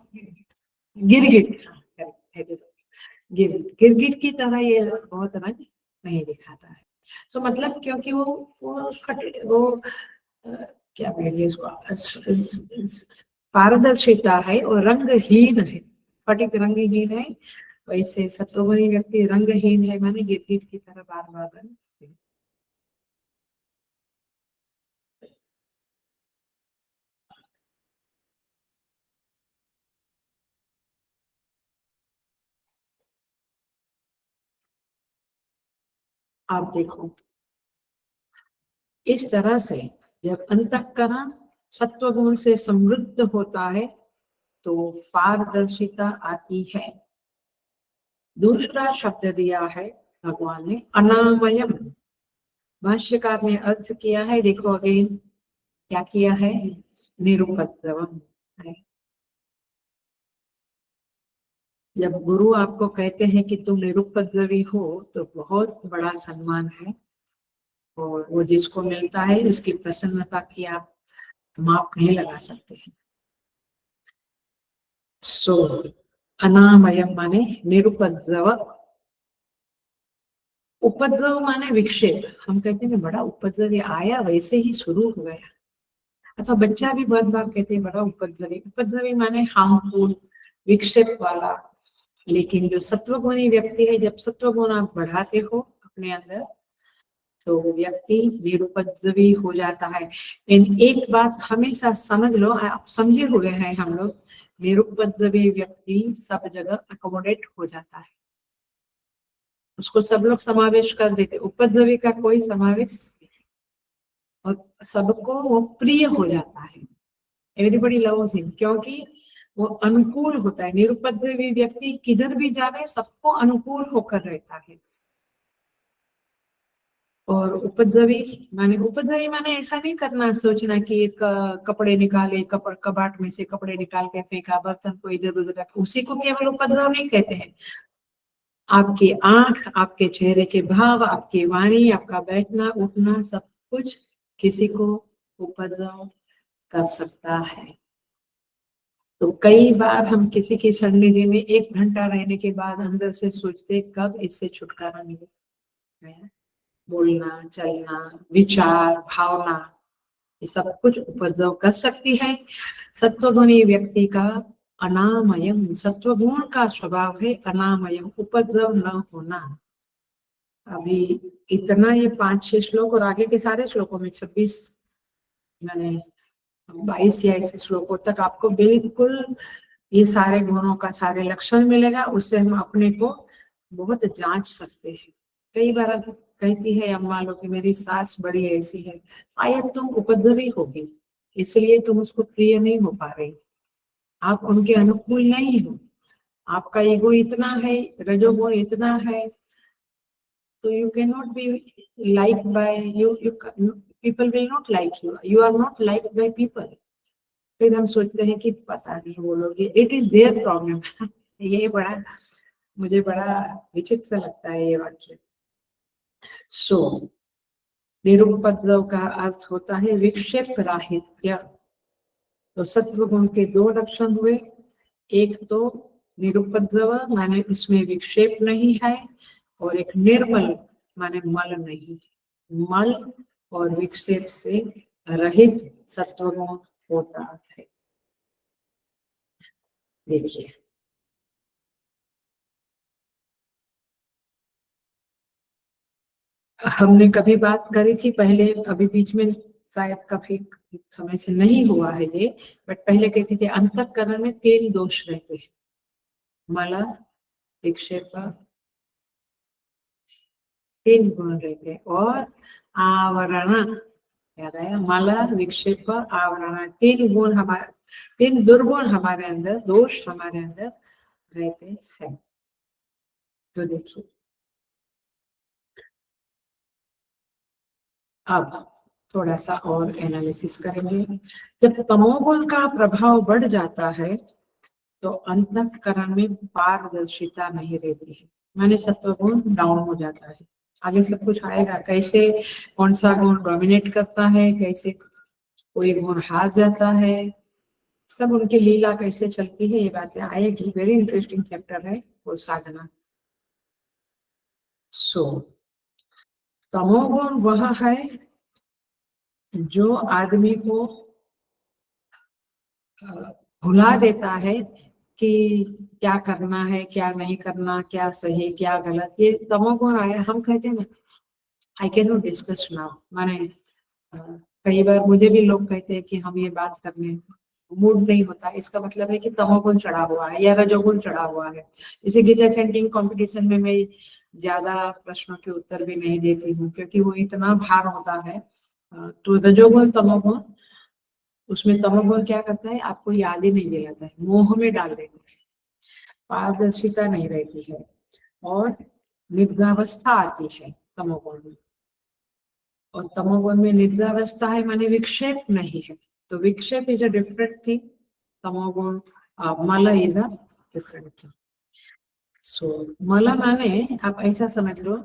गिरगिट, गिरगिट की तरह ये बहुत रंग नहीं दिखाता है। सो मतलब क्योंकि वो क्या बोलेंगे उसको, पारदर्शिता है और रंगहीन है, फटिक रंगहीन है। वैसे सत्वगुणी व्यक्ति रंगहीन है, माने गिरगिट की तरह बार बार रंग। आप देखो इस तरह से जब अंतःकरण सत्वगुण से समृद्ध होता है तो पारदर्शिता आती है। दूसरा शब्द दिया है भगवान ने, अनामयम। भाष्यकार ने अर्थ किया है, देखो अगेन क्या किया है, निरुपद्रवम है। जब गुरु आपको कहते हैं कि तुम निरुपद्रवी हो तो बहुत बड़ा सम्मान है, और वो जिसको मिलता है उसकी प्रसन्नता की आप माप नहीं लगा सकते हैं। सो अनामयम माने निरुपद्रव। उपद्रव माने विक्षेप। हम कहते हैं बड़ा उपद्रवी आया, वैसे ही शुरू हो गया। अथवा बच्चा भी बहुत बार कहते हैं बड़ा उपद्रवी। उपद्रवी माने हार्मफुल, विक्षेप वाला। लेकिन जो सत्वगुणी व्यक्ति है, जब सत्वगुण आप बढ़ाते हो अपने अंदर तो व्यक्ति निरुपद्रवी हो जाता है। इन एक बात हमेशा समझ लो, आप समझे हुए हैं हम लोग, निरुपद्रवी व्यक्ति सब जगह अकोमोडेट हो जाता है, उसको सब लोग समावेश कर देते। उपद्रवी का कोई समावेश नहीं, और सबको वो प्रिय हो जाता है। एवरीबडी लव्स हिम, क्योंकि वो अनुकूल होता है। निरुपद्रवी व्यक्ति किधर भी जावे सबको अनुकूल होकर रहता है। और उपद्रवी माने ऐसा नहीं करना, सोचना कि एक कपड़े निकाले, कबाट में से कपड़े निकाल के फेंका, बर्तन को इधर उधर रखा, उसी को केवल उपद्रव नहीं कहते हैं। आपकी आंख, आपके चेहरे के भाव, आपकी वाणी, आपका बैठना उठना, सब कुछ किसी को उपद्रव कर सकता है। तो कई बार हम किसी की सन्निधि में 1 घंटा रहने के बाद अंदर से सोचते कब इससे छुटकारा मिले। बोलना, चलना, विचार, भावना, ये सब कुछ उपद्रव कर सकती है। सत्वगुणी व्यक्ति का अनामयम, सत्वगुण का स्वभाव है अनामयम, उपद्रव न होना। अभी इतना ये 5-6 श्लोक और आगे के सारे श्लोकों में 26 मैंने 22 या ऐसे श्लोकों तक आपको बिल्कुल ये सारे गुणों का सारे लक्षण मिलेगा। उससे हम अपने को बहुत जांच सकते हैं। कई बार कहती है अम्मा लोग कि मेरी सास बड़ी ऐसी है, शायद तुम उपद्रवी होगी इसलिए तुम उसको प्रिय नहीं हो पा रही, आप उनके अनुकूल नहीं हो, आपका ईगो इतना है, रजोगुण इतना है, तो you cannot be liked by you, people will not like you, you are not liked by people। फिर हम सोचते हैं कि पता नहीं वो लोग, इट इज देयर प्रॉब्लम। ये बड़ा मुझे बड़ा विचित्र लगता है ये वाक्य। सो निरुपद्रव का अर्थ होता है विक्षेप राहित्य। तो सत्व गुण के 2 लक्षण हुए, एक तो निरुपद्रव माने उसमें विक्षेप नहीं है, और एक निर्मल माने मल नहीं, मल और विक्षेप से रहित सत्वगुण होता है। देखिए हमने कभी बात करी थी पहले, अभी बीच में शायद काफी समय से नहीं हुआ है ये, बट पहले कहती थी अंतःकरण में 3 दोष रहते हैं, मल, विक्षेप, 3 गुण रहते हैं, और आवरण, याद आया, मल, विक्षेप, आवरण, 3 गुण हमारे, 3 दुर्गुण हमारे अंदर, दोष हमारे अंदर रहते हैं। तो देखिए अब थोड़ा सा और एनालिसिस करेंगे। जब तमोगुण का प्रभाव बढ़ जाता है तो अंतःकरण में पारदर्शिता नहीं रहती है, माने सत्वगुण डाउन हो जाता है। आगे सब कुछ आएगा, कैसे कौन सा गुण डोमिनेट करता है, कैसे कोई गुण हार जाता है, सब उनकी लीला कैसे चलती है, ये बातें आएगी। वेरी इंटरेस्टिंग चैप्टर है वो साधना। सो तमोगुण वह है जो आदमी को भुला देता है कि क्या करना है, क्या नहीं करना, क्या सही क्या गलत। ये तमोगुण आया, हम कहते हैं ना I can not discuss now, माने कई बार मुझे भी लोग कहते हैं कि हम ये बात करने मूड नहीं होता, इसका मतलब है कि तमोगुण चढ़ा हुआ है या रजोगुण चढ़ा हुआ है। इसे गीता चैंटिंग कंपटीशन में मैं ज्यादा प्रश्नों के उत्तर भी नहीं देती हूँ, क्योंकि वो इतना भार होता है। तो रजोगुण तमोगुण, उसमें तमोगुण क्या करता है, आपको याद ही नहीं दिलाता है, मोह में डाल देता है, पारदर्शिता नहीं रहती है और निद्रावस्था आती है तमोगुण में। और तमोगुण में निद्रावस्था है माने विक्षेप नहीं है, तो विक्षेप इज अ डिफरेंट थिंग, तमोगुण मल इज अ डिफरेंट थिंग। सो मल माने आप ऐसा समझ लो,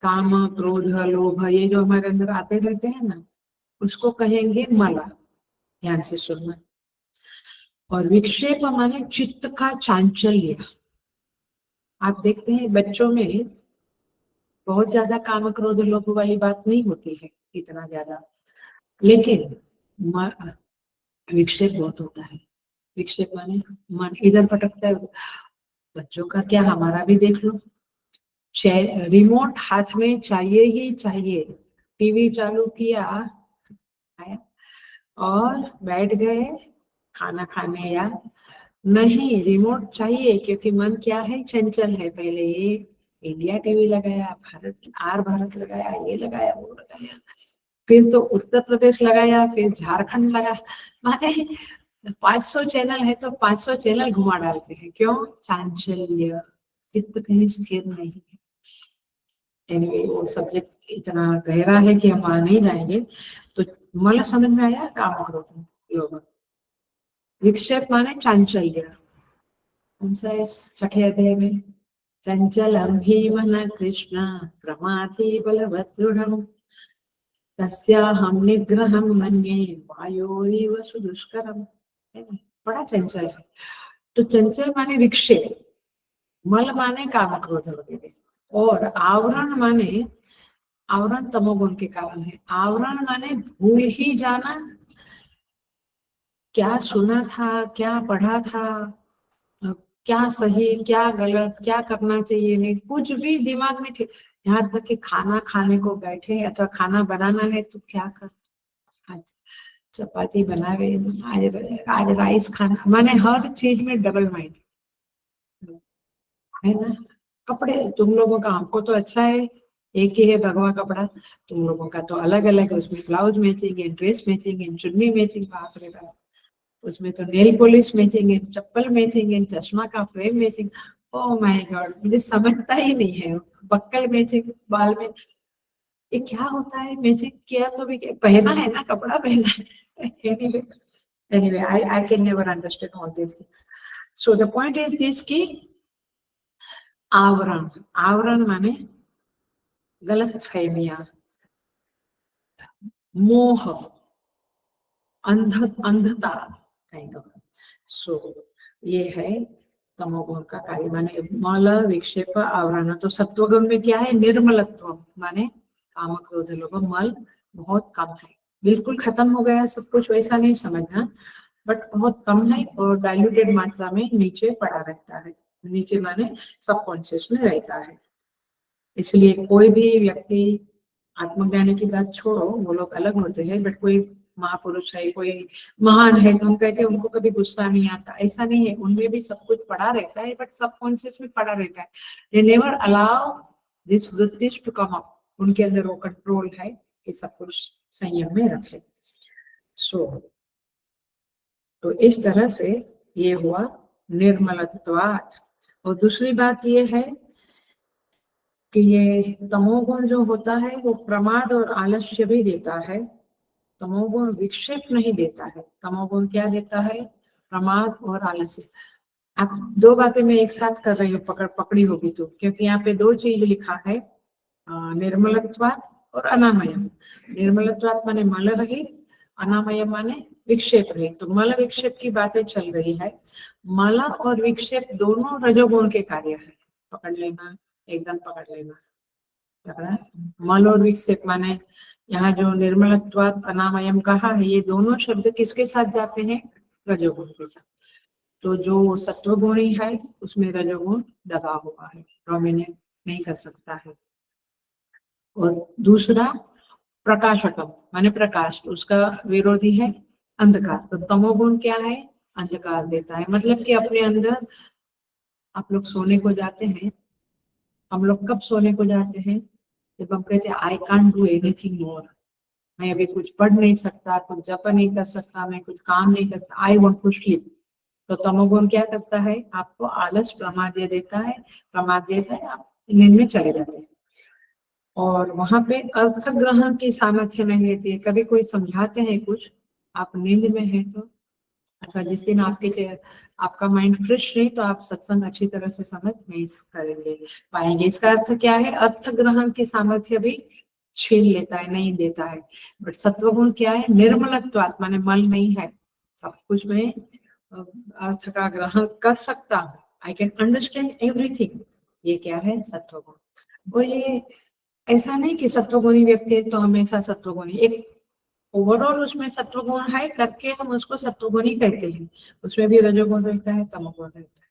काम क्रोध लोभ ये जो हमारे अंदर आते रहते हैं ना, उसको कहेंगे मला। ध्यान से सुनना। और विक्षेप माने चित्त का चांचल्य। आप देखते हैं बच्चों में बहुत ज्यादा काम क्रोध लोभ वाली बात नहीं होती है इतना ज्यादा, लेकिन विक्षेप बहुत होता है। विक्षेप माने मन इधर भटकता है। बच्चों का क्या, हमारा भी देख लो, रिमोट हाथ में चाहिए ही चाहिए, टीवी चालू किया आया और बैठ गए खाना खाने, या नहीं रिमोट चाहिए, क्योंकि मन क्या है, चंचल है। पहले ये इंडिया टीवी लगाया, भारत आर भारत लगाया, ये लगाया वो लगाया, फिर तो उत्तर प्रदेश लगाया, फिर झारखंड लगा, माने 500 चैनल है तो 500 चैनल घुमा डालते हैं। क्यों? चांचल्य, चित्त कहीं स्थिर नहीं है। एनीवे वो सब्जेक्ट इतना गहरा है कि हम वहां नहीं जाएंगे। तो मला समझ में आया, काम क्रोध लोभ। विक्षेप माने चांचल्य। कौन सा इस छठे अध्याय में, चंचलम भीमन कृष्ण प्रमाथि बलवदृढ़म् तस्याहं निग्रहं मन्ये वायोरिव सुदुष्करम्। बड़ा चंचल है। तो चंचल माने विक्षेप, मल माने काम क्रोध वगैरह, और आवरण माने, आवरण तमोगुण के कारण है। आवरण माने भूल ही जाना, क्या सुना था, क्या पढ़ा था, क्या सही क्या गलत, क्या करना चाहिए नहीं, कुछ भी दिमाग में। यहाँ तक कि खाना खाने को बैठे अथवा खाना बनाना है तो क्या कर, आज चपाती बनावे, आज राइस खाना, माने हर चीज में डबल माइंड है ना। कपड़े तुम लोगों का, हमको तो अच्छा है, एक ही है भगवा कपड़ा, तुम लोगों का तो अलग अलग है, उसमें ब्लाउज मैचिंग है, ड्रेस मैचिंग है, चुन्नी मैचिंग, बाप रे बाप, उसमें तो नेल पॉलिश मैचिंग है, चप्पल मैचिंग है, चश्मा का frame matching. Oh my God, मुझे समझता ही नहीं है। बक्कल मैचिंग, बाल में, ये क्या होता है? मैचिंग किया तो भी पहना है ना, कपड़ा पहना है। anyway I can never understand all these things. So the point is this कि आवरण, आवरण माने गलत फहमियां, मोह, अंधता काइंड ऑफ। सो ये है तमोगुण का कार्य, माने मल विक्षेप आवरण। तो सत्वगुण में क्या है, निर्मलत्व, माने काम क्रोध लोभ मल बहुत कम है, बिल्कुल खत्म हो गया सब कुछ, वैसा नहीं समझना, बट बहुत कम है और डाइल्यूटेड मात्रा में नीचे पड़ा रहता है। नीचे माने सबकॉन्शियस में रहता है। इसलिए कोई भी व्यक्ति, आत्मज्ञानी की बात छोड़ो, वो लोग अलग होते हैं, बट कोई महापुरुष है, कोई महान है, तो हम कहते हैं उनको कभी गुस्सा नहीं आता, ऐसा नहीं है, उनमें भी सब कुछ पड़ा रहता है, बट सबकॉन्शियस में पड़ा रहता है। दे नेवर अलाउ दिस वृत्तिज टू कम अप, उनके अंदर वो कंट्रोल है कि सब कुछ संयम में रखे। सो तो इस तरह से ये हुआ निर्मलत्वात्। और दूसरी बात ये है कि ये तमोगुण जो होता है वो प्रमाद और आलस्य भी देता है। तमोगुण विक्षेप नहीं देता है, तमोगुण क्या देता है, प्रमाद और आलस्य। आप दो बातें मैं एक साथ कर रही हूँ, पकड़ी होगी तो, क्योंकि यहाँ पे दो चीज लिखा है, निर्मलत्वात् और अनामयम। निर्मलत्वात् माने मल रहित, अनामयम माने विक्षेप रहित। तो मल विक्षेप की बातें चल रही है। मल और विक्षेप दोनों रजोगुण के कार्य है। पकड़ लेना, एकदम पकड़ लेना। मल और विक्षेप माने यहाँ जो निर्मलत्वात् अनामयम कहा है, ये दोनों शब्द किसके साथ जाते हैं? रजोगुण के साथ। तो जो सत्वगुणी है उसमें रजोगुण दबा हुआ है, डोमिनेट नहीं कर सकता है। और दूसरा प्रकाशकम माने प्रकाश, उसका विरोधी है अंधकार। तो तमोगुण क्या है? अंधकार देता है। मतलब कि अपने अंदर आप लोग सोने को जाते हैं, हम लोग कब सोने को जाते हैं? जब हम कहते हैं I can't do anything more, मैं अभी कुछ पढ़ नहीं सकता, कुछ जप नहीं कर सकता, मैं कुछ काम नहीं कर सकता, आई वांट टू स्लीप। तो तमोगुण क्या करता है? आपको आलस प्रमाद देता है, प्रमाद देता है, आप नींद में चले जाते हैं। और वहां पे अर्थ ग्रहण की सामर्थ्य नहीं रहती है। कभी कोई समझाते हैं कुछ, आप नींद में है तो, अच्छा जिस दिन आपका माइंड फ्रेश नहीं तो आप सत्संग अच्छी तरह से समझ नहीं करेंगे पाएंगे। इसका अर्थ क्या है? अर्थ ग्रहण की सामर्थ्य भी छीन लेता है, नहीं देता है। बट सत्वगुण क्या है? निर्मलत्वात् माने मल नहीं है, सब कुछ में अर्थ का ग्रहण कर सकता हूँ, आई कैन अंडरस्टैंड एवरीथिंग। ये क्या है? सत्वगुण। और ये ऐसा नहीं कि सत्वगुणी व्यक्ति है तो हमेशा सत्वगुणी, एक ओवरऑल उसमें सत्वगुण है करके हम उसको सत्वगुणी कहते हैं। उसमें भी रजोगुण रहता है, तमोगुण रहता है।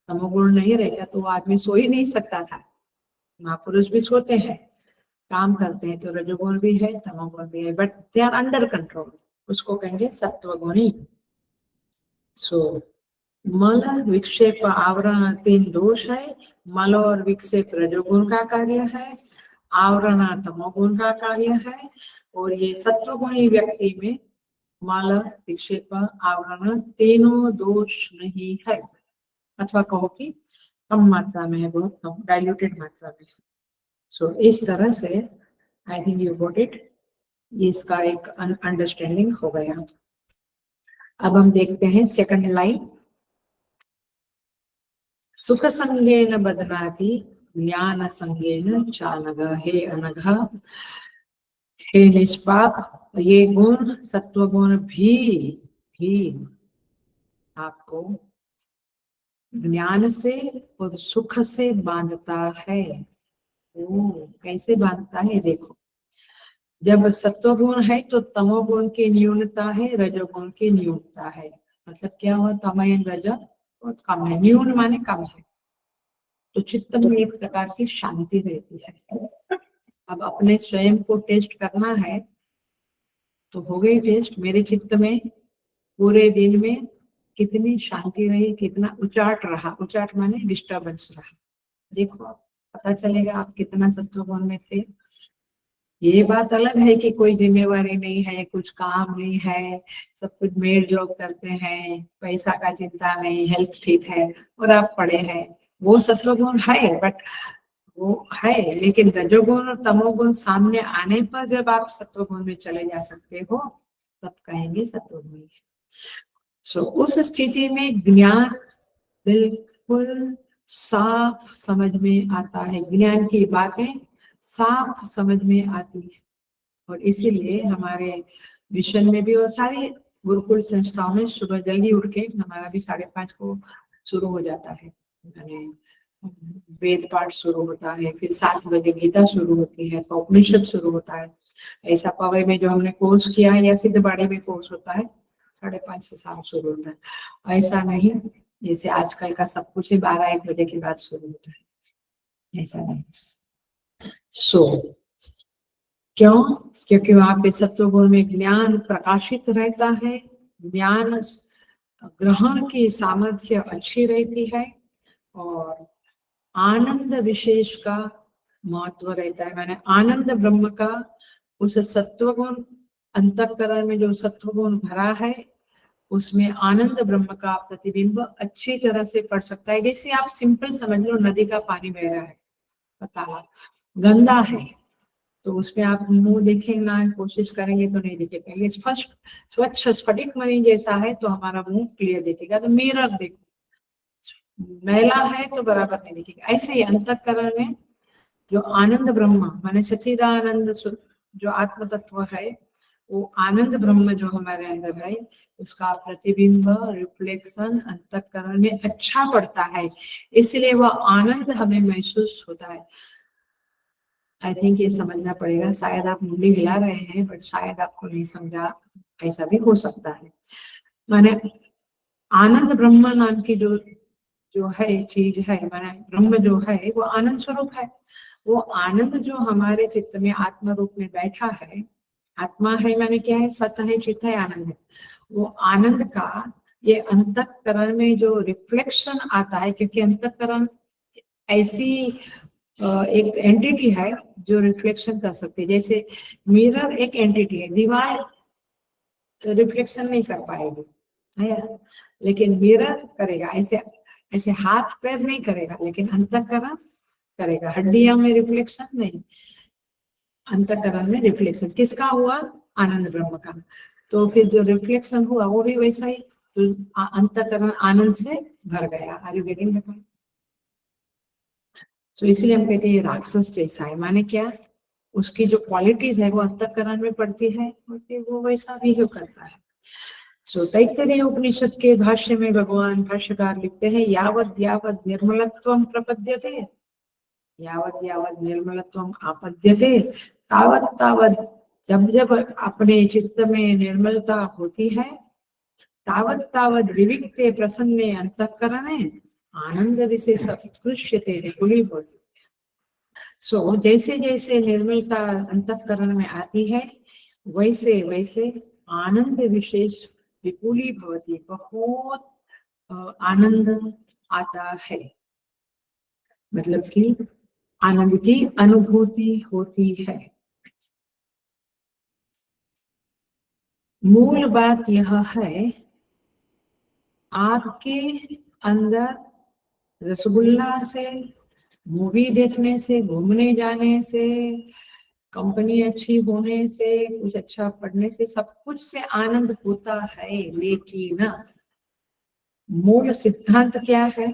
तमोगुण नहीं रहता तो वो आदमी सो ही नहीं सकता था। महापुरुष भी सोते हैं, काम करते हैं, तो रजोगुण भी है, तमोगुण भी है, but they are under control, उसको कहेंगे सत्वगुणी। सो मल विक्षेप आवरण 3 दोष है। मल और विक्षेप रजोगुण का कार्य है, आवरण तमोगुण का कार्य है। और ये सत्वगुणी व्यक्ति में मल विक्षेप आवरण तीनों दोष नहीं है, अथवा कहो कि कम मात्रा में है, बहुत कम डाइल्यूटेड मात्रा में है। सो इस तरह से I think you got it, इसका एक अंडरस्टैंडिंग हो गया। अब हम देखते हैं सेकंड लाइन। सुख संगेन बदनाति ज्ञान संगेन चानग। हे अनघ, हे निष्पाप, ये गुण सत्वगुण भी आपको ज्ञान से और सुख से बांधता है। ओ, कैसे बांधता है? देखो, जब सत्वगुण है तो तमोगुण की न्यूनता है, रजोगुण की न्यूनता है। मतलब क्या हुआ? तमयन रज बहुत कम है, न्यून माने कम है, तो चित्त में एक प्रकार की शांति रहती है। अब अपने स्वयं को टेस्ट करना है तो हो गई टेस्ट। मेरे चित्त में पूरे दिन में कितनी शांति रही, कितना उचाट रहा, उचाट माने डिस्टर्बेंस रहा। देखो पता चलेगा आप कितना सत्वगुण में थे। ये बात अलग है कि कोई जिम्मेवारी नहीं है, कुछ काम नहीं है, सब कुछ मेड लोग करते हैं, पैसा का चिंता नहीं, हेल्थ ठीक है और आप पढ़े हैं, वो सत्वगुण है। बट वो है, लेकिन रजोगुण और तमोगुण सामने आने पर जब आप सत्वगुण में चले जा सकते हो तब कहेंगे सत्वगुण। सो उस स्थिति में ज्ञान बिल्कुल साफ समझ में आता है, ज्ञान की बातें साफ समझ में आती है। और इसीलिए हमारे मिशन में भी और सारी गुरुकुल संस्थाओं में सुबह जल्दी उठ के हमारा भी 5:30 को शुरू हो जाता है, यानी वेद पाठ शुरू होता है, फिर 7 बजे गीता शुरू होती है, तो उपनिषद शुरू होता है। ऐसा पवे में जो हमने कोर्स किया है या सिद्धबाड़ी में कोर्स होता है 5:30 से 7 शुरू होता है। ऐसा नहीं जैसे आजकल का सब कुछ 12-1 बजे के बाद शुरू होता है, ऐसा नहीं। क्यों? क्योंकि वहां पे सत्वगुण में ज्ञान प्रकाशित रहता है, ज्ञान ग्रहण की सामर्थ्य अच्छी रहती है और आनंद विशेष का महत्व रहता है। मैंने आनंद ब्रह्म का उस सत्वगुण अंतःकरण में जो सत्वगुण भरा है उसमें आनंद ब्रह्म का प्रतिबिंब अच्छी तरह से पड़ सकता है। जैसे आप सिंपल समझ लो, नदी का पानी बह रहा है, तालाब गंदा है तो उसमें आप मुंह देखेंगे ना, कोशिश करेंगे तो नहीं दिखेगा। ये स्पष्ट स्वच्छ स्फटिक मणि जैसा है तो हमारा मुंह क्लियर दिखेगा। तो मिरर देखो, मैला है तो बराबर नहीं दिखेगा। ऐसे ही अंतःकरण में जो आनंद ब्रह्म माने सच्चिदानंद जो आत्म तत्व है, वो आनंद ब्रह्म जो हमारे अंदर है, उसका प्रतिबिंब रिफ्लेक्शन अंतःकरण में अच्छा पड़ता है, इसलिए वह आनंद हमें महसूस होता है। आई थिंक ये समझना पड़ेगा, शायद आप मुंडी हिला रहे हैं बट शायद आपको नहीं समझा, ऐसा भी हो सकता है। माने आनंद ब्रह्म नाम की जो जो है चीज है, माने ब्रह्म जो है वो आनंद स्वरूप है। वो आनंद जो हमारे चित्त में आत्मा रूप में बैठा है, आत्मा है माने क्या है, सत है, चित्त है, आनंद है। वो आनंद का ये अंतःकरण में जो रिफ्लेक्शन आता है, क्योंकि अंतःकरण ऐसी एक एंटिटी है जो रिफ्लेक्शन कर सकती है। जैसे मिरर एक एंटिटी है, दीवार रिफ्लेक्शन नहीं कर पाएगी है, लेकिन मिरर करेगा। ऐसे ऐसे हाथ पैर नहीं करेगा, लेकिन अंतःकरण करेगा। हड्डियों में रिफ्लेक्शन नहीं, अंतःकरण में रिफ्लेक्शन किसका हुआ, आनंद ब्रह्म का। तो फिर जो रिफ्लेक्शन हुआ वो भी वैसा ही, तो अंतःकरण आनंद से भर गया। Are you getting the point? तो इसलिए हम कहते हैं ये राक्षस जैसा है, माने क्या, उसकी जो क्वालिटीज है वो अंतःकरण में पड़ती है और फिर वो वैसा बिहेव करता है। सो तैत्तरीय उपनिषद के भाष्य में भगवान भाष्यकार लिखते हैं, यावद यावद निर्मलत्वं प्रपद्यते, यावद यावद निर्मलत्वं आपद्यते, तावत तावत, जब जब अपने चित्त में निर्मलता होती है, तावत तावत विविक्ते प्रसन्ने अंतःकरणे आनंद विशेष उत्कृष्यते विपुलीभवति। सो जैसे जैसे निर्मलता अंतःकरण में आती है, वैसे वैसे आनंद विशेष विपुलीभवति, बहुत आनंद आता है, मतलब कि आनंद की अनुभूति होती है। मूल बात यह है, आपके अंदर रसगुल्ला से, मूवी देखने से, घूमने जाने से, कंपनी अच्छी होने से, कुछ अच्छा पढ़ने से, सब कुछ से आनंद होता है, लेकिन मूल सिद्धांत क्या है,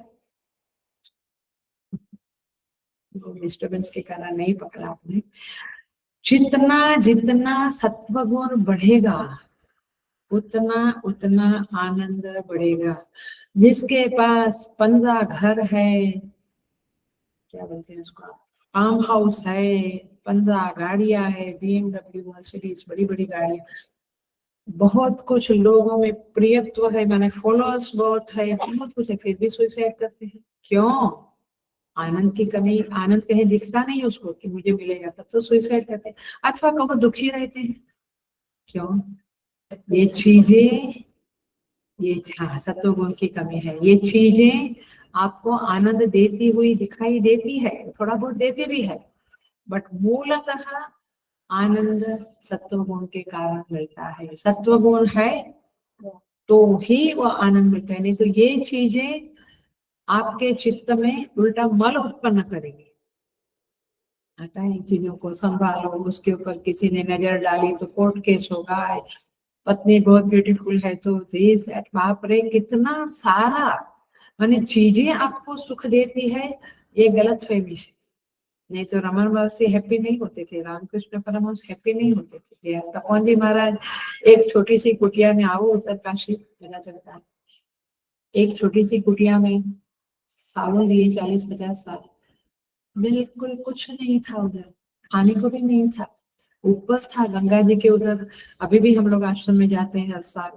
डिस्टर्बेंस के कारण नहीं पकड़ा आपने। जितना जितना सत्व गुण बढ़ेगा, उतना उतना आनंद बढ़ेगा। जिसके पास 15 घर है, क्या बोलते हैं उसको, फार्म हाउस है, 15 गाड़ियां है, BMW मर्सिडीज, बड़ी बड़ी गाड़ियां, बहुत कुछ लोगों में प्रियत्व है, मैंने फॉलोअर्स बहुत है, बहुत कुछ है, फिर भी सुसाइड करते हैं। क्यों? आनंद की कमी, आनंद कहीं दिखता नहीं उसको कि मुझे मिलेगा, तब तो सुसाइड करते हैं। अथवा कहो दुखी रहते हैं, क्यों? ये चीजें, ये हाँ सत्व गुण की कमी है। ये चीजें आपको आनंद देती हुई दिखाई देती है, थोड़ा बहुत देती भी है, बट मूलतः आनंद सत्व गुण के कारण मिलता है। सत्व गुण है तो ही वो आनंद मिलता है, नहीं तो ये चीजें आपके चित्त में उल्टा मल उत्पन्न करेगी। आता है, चीजों को संभालो, उसके ऊपर किसी ने नजर डाली तो कोर्ट केस होगा, पत्नी बहुत ब्यूटीफुल है तो दिस दैट, बाप रे कितना सारा, माने चीजें आपको सुख देती है, ये गलत फहमी है। नहीं तो रमन महर्षि हैप्पी नहीं होते थे, रामकृष्ण परमहंस हैप्पी नहीं होते थे, तपोवन जी महाराज एक छोटी सी कुटिया में, आओ उत्तरकाशी पता चलता है, एक छोटी सी कुटिया में सालों लिए, 40-50 साल, बिल्कुल कुछ नहीं था उधर, खाने को भी नहीं था, ऊपर था गंगा जी के उधर। अभी भी हम लोग आश्रम में जाते हैं, हर साल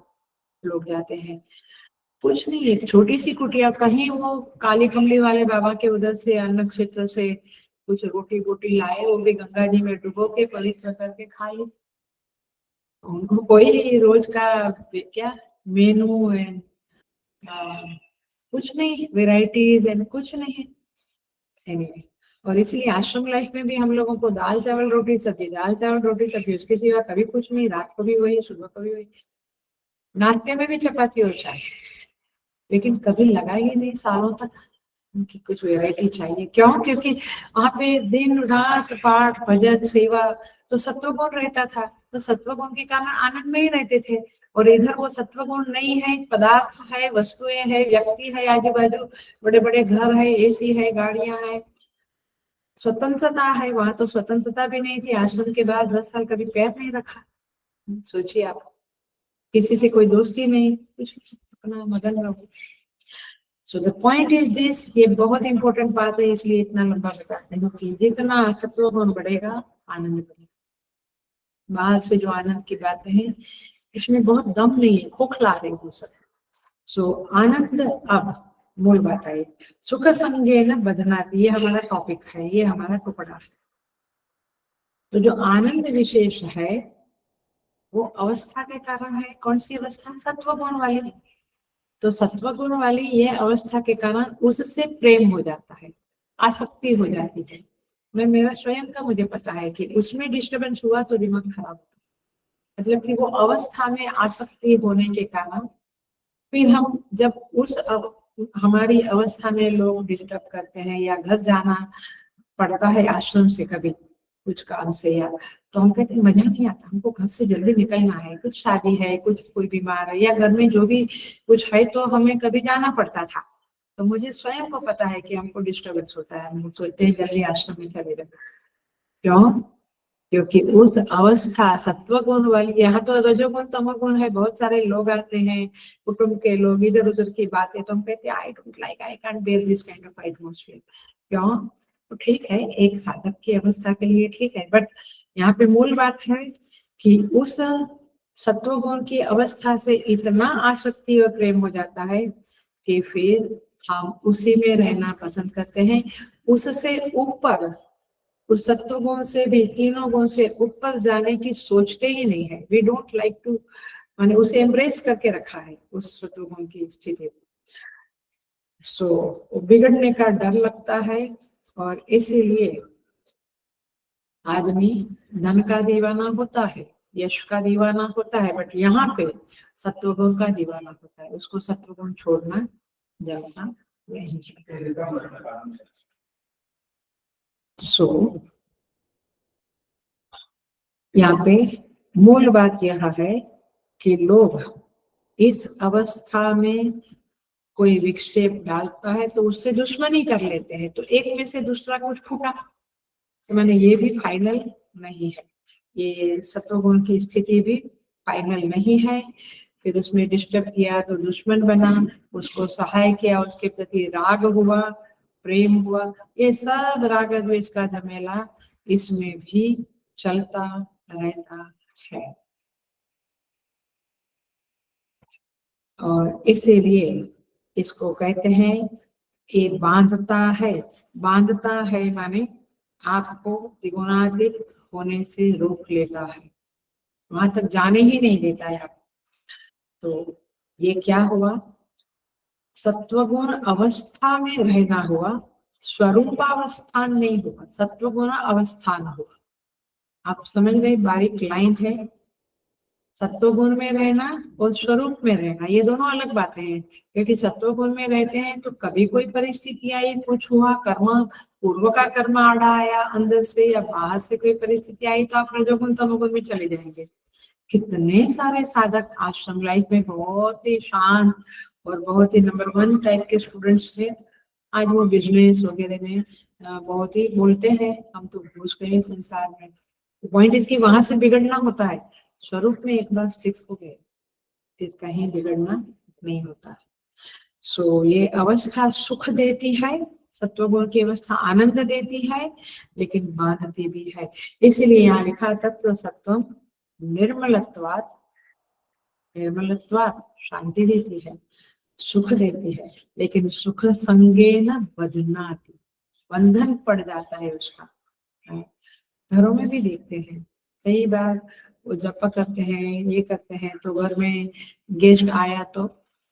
लोग जाते हैं, कुछ नहीं, एक छोटी सी कुटिया, कहीं वो काली कमली वाले बाबा के उधर से अन्न क्षेत्र से कुछ रोटी बोटी लाए, वो भी गंगा जी में डुबो के पवित्र करके खा ली। उनको कोई रोज का क्या मेनू है, कुछ नहीं, वेराइटीज एंड कुछ नहीं। anyway, और इसलिए आश्रम लाइफ में भी हम लोगों को दाल चावल रोटी सब्जी, दाल चावल रोटी सब्जी, उसके सिवा कभी कुछ नहीं, रात को भी वही, सुबह को भी वही, नाश्ते में भी चपाती और चाय, लेकिन कभी लगा ही नहीं सालों तक उनकी कुछ वैरायटी चाहिए। क्यों? क्योंकि वहां पे दिन रात पाठ भजन सेवा, तो सत्वगुण रहता था, तो सत्वगुण के कारण आनंद में ही रहते थे। और इधर वो सत्वगुण नहीं है, पदार्थ है, वस्तुएं है, व्यक्ति है, आजू बाजू बड़े बड़े घर है, AC है, गाड़ियां है, स्वतंत्रता है, वहां तो स्वतंत्रता भी नहीं थी। आश्रम के बाद 10 साल कभी पैर नहीं रखा। सोचिए आप, किसी से कोई दोस्ती नहीं, कुछ अपना मगन रहो। So the point is this, ये बहुत इंपॉर्टेंट बात है, इसलिए इतना लंबा बताते हैं कि जितना सत्व गुण बढ़ेगा आनंद बढ़ेगा। बाहर से जो आनंद की बातें हैं इसमें बहुत दम नहीं है, खोखला है वो सब। सो आनंद, अब मूल बात आई, सुख संगे न बदनाती, ये हमारा टॉपिक है, ये हमारा टुकड़ा है। तो जो आनंद विशेष है वो अवस्था के कारण है। कौन सी अवस्था? सत्व गुण वाली। तो सत्व गुण वाली ये अवस्था के कारण उससे प्रेम हो जाता है, आसक्ति हो जाती है। मैं, मेरा स्वयं का मुझे पता है कि उसमें डिस्टर्बेंस हुआ तो दिमाग खराब होता है। मतलब कि वो अवस्था में आसक्ति होने के कारण फिर हम जब हमारी अवस्था में लोग डिस्टर्ब करते हैं या घर जाना पड़ता है आश्रम से कभी कुछ काम से, या तो हम कहते हैं मजा नहीं आता, हमको घर से जल्दी निकलना है, कुछ शादी है, कुछ कोई बीमार है, या घर में जो भी कुछ है तो हमें कभी जाना पड़ता था। तो मुझे स्वयं को पता है कि हमको डिस्टर्बेंस होता है, हम सोचते हैं जल्दी आश्रम में चले जाए। क्यों? क्योंकि उस अवस्था सत्व गुण वाली, यहाँ तो रजोगुण तमोगुण है, बहुत सारे लोग आते हैं, कुटुंब के लोग, इधर उधर की बातें, तो हम कहते हैं I don't like, I can't bear this kind of atmosphere. क्यों? तो ठीक है, एक साधक की अवस्था के लिए ठीक है, बट यहाँ पे मूल बात है कि उस सत्व गुण की अवस्था से इतना आसक्ति और प्रेम हो जाता है कि फिर हम उसी में रहना पसंद करते हैं। उससे ऊपर, उस सत्व गुण से भी, तीनों गुण से ऊपर जाने की सोचते ही नहीं है। वी डोंट लाइक टू, माने उसे एम्ब्रेस करके रखा है उस सत्व गुण की स्थिति। सो बिगड़ने का डर लगता है, और इसीलिए आदमी धन का दीवाना होता है, यश का दीवाना होता है, बट यहाँ पे सत्व गुण का दीवाना होता है। उसको सत्व गुण छोड़ना जैसा नहीं। सो यहाँ पे मूल बात यह है कि लोग इस अवस्था में कोई विक्षेप डालता है तो उससे दुश्मनी कर लेते हैं, तो एक में से दूसरा कुछ फूटा, तो मैंने ये भी फाइनल नहीं है, ये सत्वगुण की स्थिति भी फाइनल नहीं है। फिर उसमें डिस्टर्ब किया तो दुश्मन बना, उसको सहाय किया, उसके प्रति राग हुआ, प्रेम हुआ, ये सब राग द्वेष का झमेला इसमें भी चलता रहता है। और इसीलिए इसको कहते हैं ये बांधता है। बांधता है माने आपको त्रिगुणातीत होने से रोक लेता है, वहां तक जाने ही नहीं देता है आप। तो ये क्या हुआ? सत्वगुण अवस्था में रहना हुआ, स्वरूपावस्थान नहीं हुआ, सत्वगुण अवस्थान हुआ। आप समझ गए? बारीक लाइन है। सत्वगुण में रहना और स्वरूप में रहना, ये दोनों अलग बातें हैं। क्योंकि सत्वगुण में रहते हैं तो कभी कोई परिस्थिति आई, कुछ हुआ, कर्म पूर्व का कर्म आड़ा आया अंदर से या बाहर से कोई परिस्थिति आई, तो आप रजोगुण तमोगुण में चले जाएंगे। कितने सारे साधक आश्रम लाइफ में बहुत ही शांत और बहुत ही नंबर 1 टाइप के स्टूडेंट्स थे, आज वो बिजनेस वगैरह में बहुत ही बोलते हैं, हम तो घुस गए संसार में। पॉइंट इसकी वहां से बिगड़ना होता है, स्वरूप में एक बार स्थित हो गए फिर कहीं बिगड़ना नहीं होता। सो ये अवस्था सुख देती है, सत्वगुण की अवस्था आनंद देती है, लेकिन बांधती भी है। इसीलिए यहाँ लिखा तत्व सत्वम निर्मलत्वात्, निर्मलत्वात् शांति देती है, सुख देती है, लेकिन सुख संगेन बध्नाति, बंधन पड़ जाता है उसका। घरों में भी देखते हैं कई बार, वो जपा करते हैं, ये करते हैं, तो घर में गेस्ट आया तो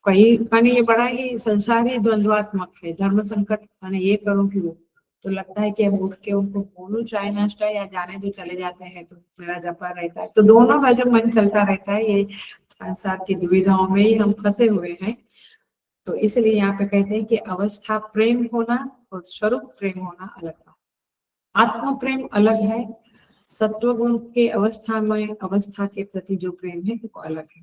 कई माने ये बड़ा ही संसारी द्वंद्वात्मक है, धर्म संकट, माने ये करूं कि वो, तो लगता है कि अब उठ के उनको बोलूं चाय नाश्ता या जाने दो चले जाते हैं, तो मेरा जपा रहता है। तो दोनों का जो मन चलता रहता है, ये संसार की दुविधाओं में ही हम फंसे हुए हैं। तो इसलिए यहाँ पे कहते हैं कि अवस्था प्रेम होना और स्वरूप प्रेम होना अलग है। आत्म प्रेम अलग है, सत्वगुण के अवस्था में अवस्था के प्रति जो प्रेम है वो अलग है।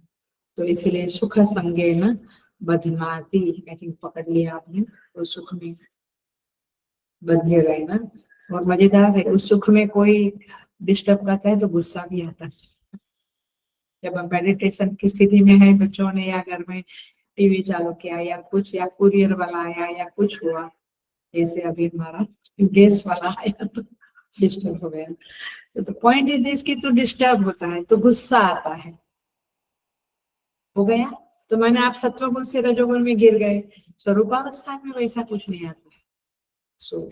तो इसीलिए सुख संगे न बधनाती, आई थिंक पकड़ लिया आपने, तो सुख में बंधे रहना और मजेदार है, उस सुख में कोई डिस्टर्ब करता है तो गुस्सा भी आता है। जब हम मेडिटेशन की स्थिति में है, बच्चों ने या घर में टीवी चालू किया या कुछ, या कुरियर वाला आया या कुछ हुआ, जैसे अभी हमारा गैस वाला आया तो डिस्टर्ब हो गया। तो पॉइंट इज दिस कि तो डिस्टर्ब होता है तो गुस्सा आता है, हो गया। तो मैंने आप सत्वगुण से रजोगुण में गिर गए, स्वरूपावस्था में वैसा कुछ नहीं आता है। सो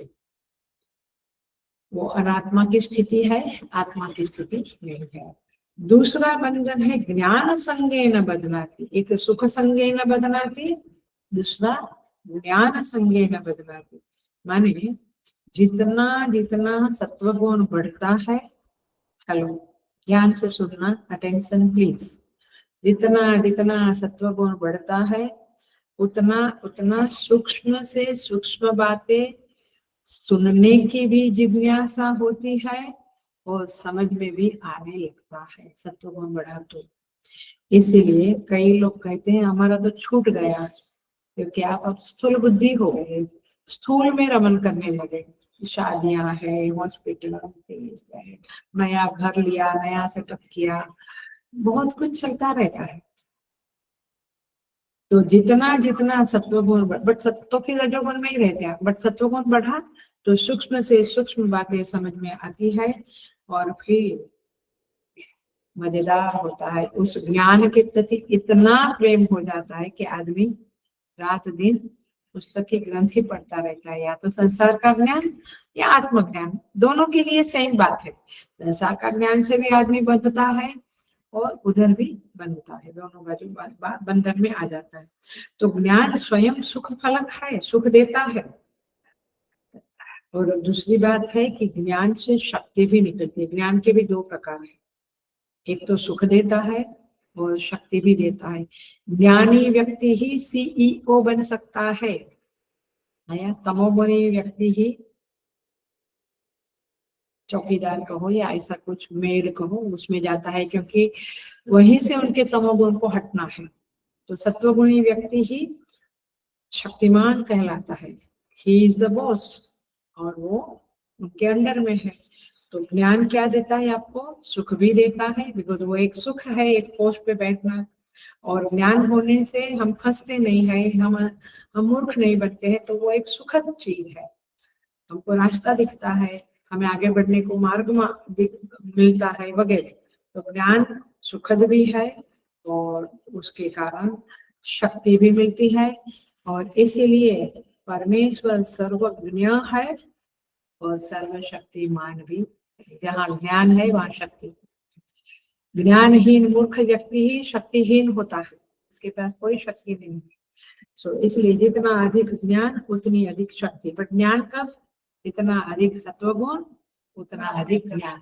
वो अनात्मा की स्थिति है, आत्मा की स्थिति नहीं है। दूसरा बंधन है ज्ञान संगेन बदलाती, एक सुख संगेन बदलाती, दूसरा ज्ञान संगेन बदलाती। माने जितना जितना सत्वगुण बढ़ता है, हेलो ध्यान से सुनना, अटेंशन प्लीज, जितना जितना सत्वगुण बढ़ता है उतना उतना सूक्ष्म से सूक्ष्म बातें सुनने की भी जिज्ञासा होती है और समझ में भी आने लगता है सत्वगुण बढ़ा तो। इसीलिए कई लोग कहते हैं हमारा तो छूट गया, क्योंकि आप अब स्थूल बुद्धि हो गए, स्थूल में रमन करने लगे। शादियां है, हॉस्पिटल है, नया घर लिया, नया सेटअप किया, बहुत कुछ चलता रहता है। तो जितना जितना सत्वगुण बट तो फिर रजोगुण में ही रहते हैं, बट सत्वगुण बढ़ा तो सूक्ष्म से सूक्ष्म बातें समझ में आती है और फिर मजेदार होता है। उस ज्ञान के प्रति इतना प्रेम हो जाता है कि आदमी रात दिन पुस्तक की ग्रंथि पढ़ता रहता है, या तो संसार का ज्ञान या आत्मज्ञान, दोनों के लिए सेम बात है। संसार का ज्ञान से भी आदमी बंधता है और उधर भी बंधता है, दोनों बाजू बंधन में आ जाता है। तो ज्ञान स्वयं सुख फलक है, सुख देता है। और दूसरी बात है कि ज्ञान से शक्ति भी निकलती है। ज्ञान के भी दो प्रकार है, एक तो सुख देता है और शक्ति भी देता है। ज्ञानी व्यक्ति ही सीईओ बन सकता है, या तमोगुणी व्यक्ति ही चौकीदार कहो या ऐसा कुछ मेड कहो उसमें जाता है, क्योंकि वहीं से उनके तमोगुण को हटना है। तो सत्वगुणी व्यक्ति ही शक्तिमान कहलाता है, ही इज द बॉस, और वो उनके अंडर में है। तो ज्ञान क्या देता है आपको? सुख भी देता है, बिकॉज वो एक सुख है, एक पोस्ट पे बैठना। और ज्ञान होने से हम फंसते नहीं है, हम मूर्ख नहीं बनते हैं, तो वो एक सुखद चीज है। हमको रास्ता दिखता है, हमें आगे बढ़ने को मार्ग मिलता है वगैरह। तो ज्ञान सुखद भी है और उसके कारण शक्ति भी मिलती है। और इसीलिए परमेश्वर सर्वज्ञ है और सर्वशक्तिमान भी। जहाँ ज्ञान है वहाँ शक्ति। ज्ञानहीन मूर्ख व्यक्ति ही शक्तिहीन होता है, उसके पास कोई शक्ति नहीं है। सो इसलिए जितना अधिक ज्ञान उतनी अधिक शक्ति। बट ज्ञान कब? जितना अधिक सत्वगुण उतना अधिक ज्ञान।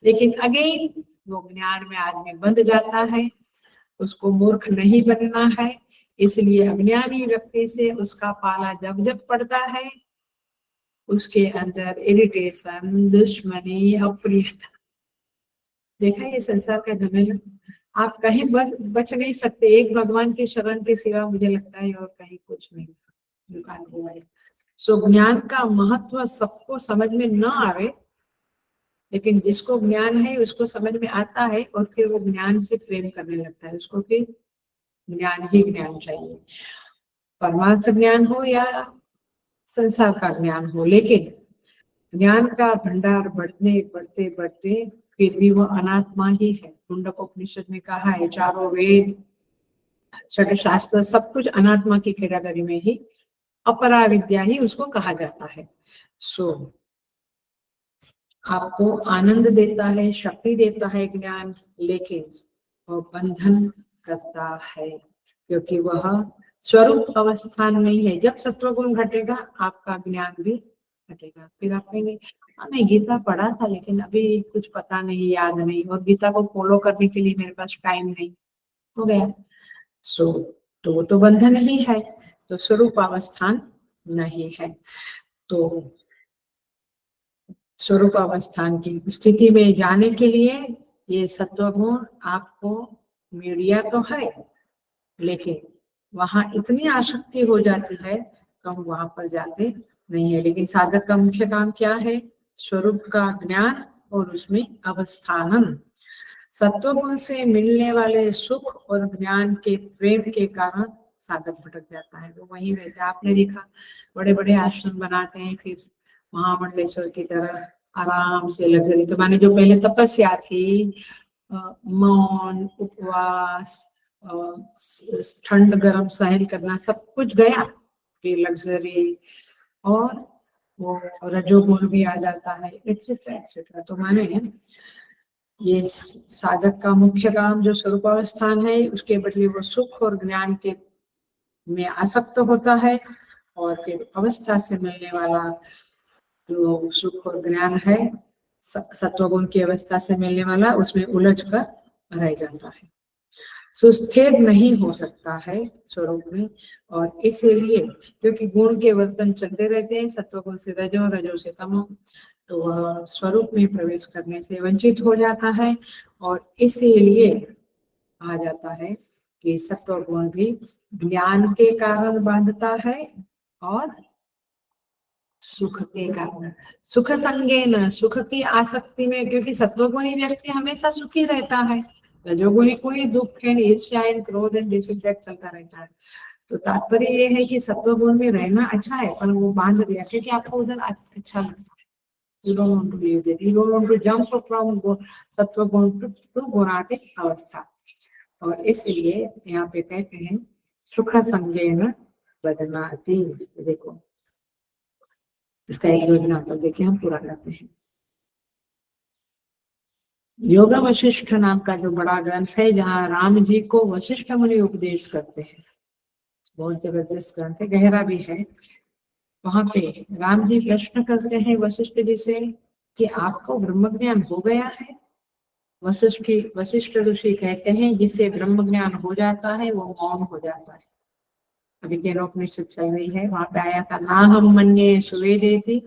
लेकिन अगेन वो ज्ञान में आदमी बंध जाता है, उसको मूर्ख नहीं बनना है। इसलिए अज्ञानी व्यक्ति से उसका पाला जब जब पड़ता है, उसके अंदर इरिटेशन, दुश्मनी, अप्रियता। देखा ये संसार का झमेला, आप कहीं बच नहीं सकते। एक भगवान के शरण के सिवा मुझे लगता है और कहीं कुछ नहीं दुकान हुआ है। सो ज्ञान का महत्व सबको समझ में न आवे, लेकिन जिसको ज्ञान है उसको समझ में आता है और फिर वो ज्ञान से प्रेम करने लगता है। उसको फिर ज्ञान ही ज्ञान चाहिए, परमार्थ ज्ञान हो या संसार का ज्ञान हो। लेकिन ज्ञान का भंडार बढ़ने बढ़ते बढ़ते फिर भी वो अनात्मा ही है। मुंडकोपनिषद में कहा है, चारों वेद, छठ शास्त्र, सब कुछ अनात्मा की कैटेगरी में ही, अपरा विद्या ही उसको कहा जाता है। सो आपको आनंद देता है, शक्ति देता है ज्ञान, लेकिन वो बंधन करता है, क्योंकि वह स्वरूप अवस्थान नहीं है। जब सत्वगुण घटेगा आपका ज्ञान भी घटेगा। फिर आप कहेंगे मैं गीता पढ़ा था लेकिन अभी कुछ पता नहीं, याद नहीं, और गीता को फॉलो करने के लिए मेरे पास टाइम नहीं, हो गया। सो तो वो तो बंधन ही है, तो स्वरूप अवस्थान नहीं है। तो स्वरूप अवस्थान की स्थिति में जाने के लिए ये सत्वगुण आपको मीडिया तो है, लेकिन वहां इतनी आसक्ति हो जाती है तो हम वहां पर जाते नहीं है। लेकिन साधक का मुख्य काम क्या है? स्वरूप का ज्ञान और उसमें अवस्थानम। सत्वगुण से मिलने वाले सुख और ज्ञान के प्रेम के कारण साधक भटक जाता है, वो वहीं रहता है। आपने देखा बड़े बड़े आश्रम बनाते हैं, फिर महामंडलेश्वर की तरह आराम से लग्जरी, तो माने जो पहले तपस्या थी, मौन, उपवास, ठंड गर्म सहन करना, सब कुछ गया, फिर लग्जरी और वो रजोगुण भी आ जाता है, एक्सेट्रा एक्सेट्रा। तो माने ये साधक का मुख्य काम जो स्वरूपावस्थान है, उसके बदले वो सुख और ज्ञान के में आसक्त होता है, और फिर अवस्था से मिलने वाला जो सुख और ज्ञान है, सत्वगुण की अवस्था से मिलने वाला, उसमें उलझ कर रह जाता है, सुस्थिर नहीं हो सकता है स्वरूप में। और इसीलिए क्योंकि गुण के वर्तन चलते रहते हैं, सत्वगुण से रजो, रजो से तमो, तो वह स्वरूप में प्रवेश करने से वंचित हो जाता है। और इसीलिए आ जाता है कि सत्वगुण भी ज्ञान के कारण बांधता है और सुख के कारण, सुख संगेन, सुख की आसक्ति में, क्योंकि सत्वगुणी व्यक्ति हमेशा सुखी रहता है, रजोगुणी कोई दुख है, ईर्ष्या, क्रोध एंड चलता रहता है। तो तात्पर्य ये है कि सत्वगुण में रहना अच्छा है, पर वो बांध दिया क्योंकि आपको उधर अच्छा लगता है। You don't want to leave it. You don't want to jump from सत्वगुण to गुणातीत अवस्था। और इसलिए यहाँ पे कहते हैं सुख संगेन बदनाति। देखो इसका एक योजना तो देखिए हम पूरा करते हैं। योग वशिष्ठ नाम का जो बड़ा ग्रंथ है, जहाँ राम जी को वशिष्ठ मुनि उपदेश करते हैं, बहुत जबरदस्त ग्रंथ है, गहरा भी है। वहां पे राम जी प्रश्न करते हैं वशिष्ठ जी से कि आपको ब्रह्म ज्ञान हो गया है? वशिष्ठ ऋषि कहते हैं जिसे ब्रह्म ज्ञान हो जाता है वो मौन हो जाता है। अभी केनोपनिषद चल रही है, वहां पे आया था ना हम मन्ये सुवेदेति।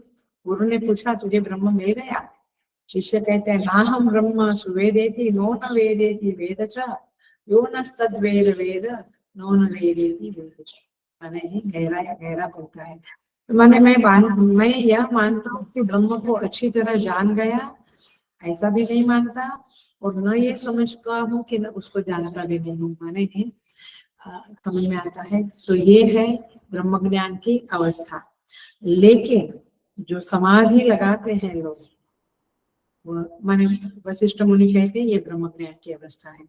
गुरु ने पूछा तुझे ब्रह्म मिल गया? शिष्य कहते हैं ना हम ब्रह्म सुवेदेति नो न वेदेति वेद च यो नस्तद्वेद वेद नो न वेदेति वेद च। माने गहरा गहरा बोलता है। तो माने मैं यह मानता हूँ कि ब्रह्म को अच्छी तरह जान गया, ऐसा भी नहीं मानता, और न ये समझता हूँ कि न उसको जानता भी नहीं हूँ। माने समझ में आता है। तो ये है ब्रह्म ज्ञान की अवस्था। लेकिन जो समाधि लगाते हैं लोग, माने वशिष्ठ मुनि कहते हैं ये ब्रह्म ज्ञान की अवस्था है।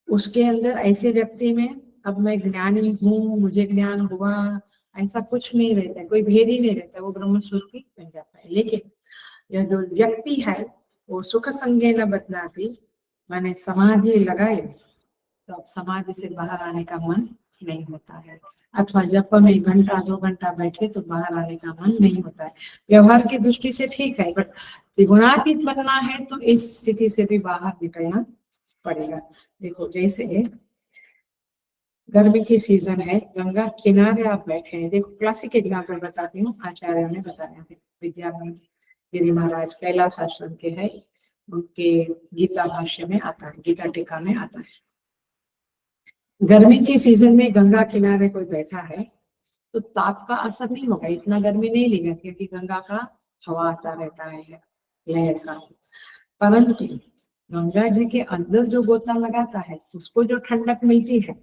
उसके अंदर ऐसे व्यक्ति में अब मैं ज्ञानी हूँ, मुझे ज्ञान हुआ, ऐसा कुछ नहीं रहता, कोई भेद ही नहीं रहता, वो ब्रह्म स्वरूप ही बन जाता है। लेकिन यह जो व्यक्ति है वो सुख संगे न बदलाती, माने समाधि लगाए तो अब समाधि से बाहर आने का मन नहीं होता है, अथवा जब में घंटा 2 घंटा बैठे तो बाहर आने का मन नहीं होता है। व्यवहार की दृष्टि से ठीक है, बट त्रिगुणातीत बनना है तो इस स्थिति से भी बाहर निकलना पड़ेगा। देखो जैसे गर्मी की सीजन है, गंगा किनारे आप बैठे हैं, देखो क्लासिक एग्जाम्पल बताती हूँ, आचार्य ने बताया है, विद्यानंद गिरी महाराज कैलाश आश्रम के है, उनके गीता भाष्य में आता है, गीता टीका में आता है। गर्मी के सीजन में गंगा किनारे कोई बैठा है तो ताप का असर नहीं होगा, इतना गर्मी नहीं लेगा, क्योंकि गंगा का हवा आता रहता है, लहर का। परंतु गंगा जी के अंदर जो गोता लगाता है उसको जो ठंडक मिलती है,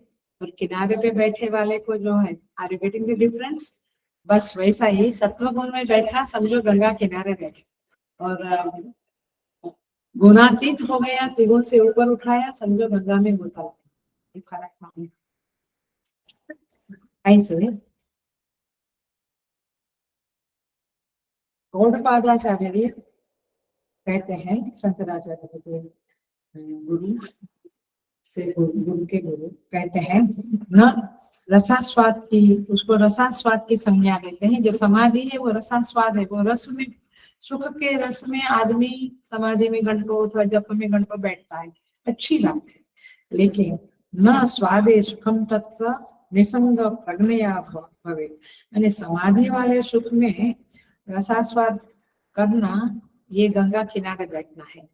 और किनारे पे बैठे वाले को जो है, are you getting the difference? बस वैसा ही सत्वगुण में बैठा समझो गंगा किनारे बैठे, और गुणातीत हो गया, त्रिगुण से ऊपर उठाया समझो गंगा में गोता लगा। फर्क मालूम ऐसे गौड़पादाचार्य भी कहते हैं, शंकराचार्य के गुरु से गुरु के गुरु कहते हैं न रसास्वाद की, उसको रसास्वाद की संज्ञा देते हैं। जो समाधि है वो रसास्वाद है, वो रस में, सुख के रस में आदमी समाधि में घंटों अथवा जप में घंटों बैठता है, अच्छी बात है। लेकिन न स्वादे सुखम तत्व निसंग प्रज्ञया भवे, यानी समाधि वाले सुख में रसास्वाद करना ये गंगा किनारे बैठना है।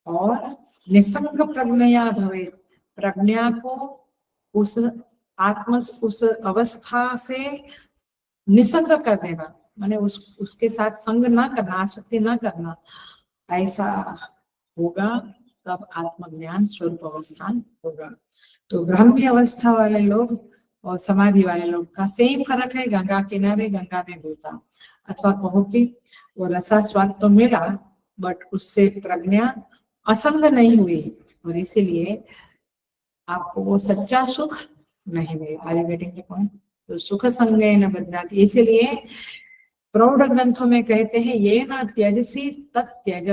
और निसंग प्रज्ञया भवे, प्रज्ञा को उस उस अवस्था से निसंग कर देना, माने उसके साथ संग ना करना, आसक्ति ना करना, ऐसा होगा तब आत्मज्ञान स्वरूप अवस्था होगा। तो ब्रह्म अवस्था वाले लोग और समाधि वाले लोग का सेम फर्क है, गंगा किनारे गंगा में घुसा, अथवा कहो कि वो रसा स्वाद तो मिला बट उससे प्रज्ञा असंग नहीं हुई और इसीलिए आपको वो सच्चा सुख नहीं मिला। Are you getting the point? तो सुख संगे न बदलाती, इसीलिए प्रौढ़ ग्रंथों में कहते हैं ये न त्यजसी तत्यज,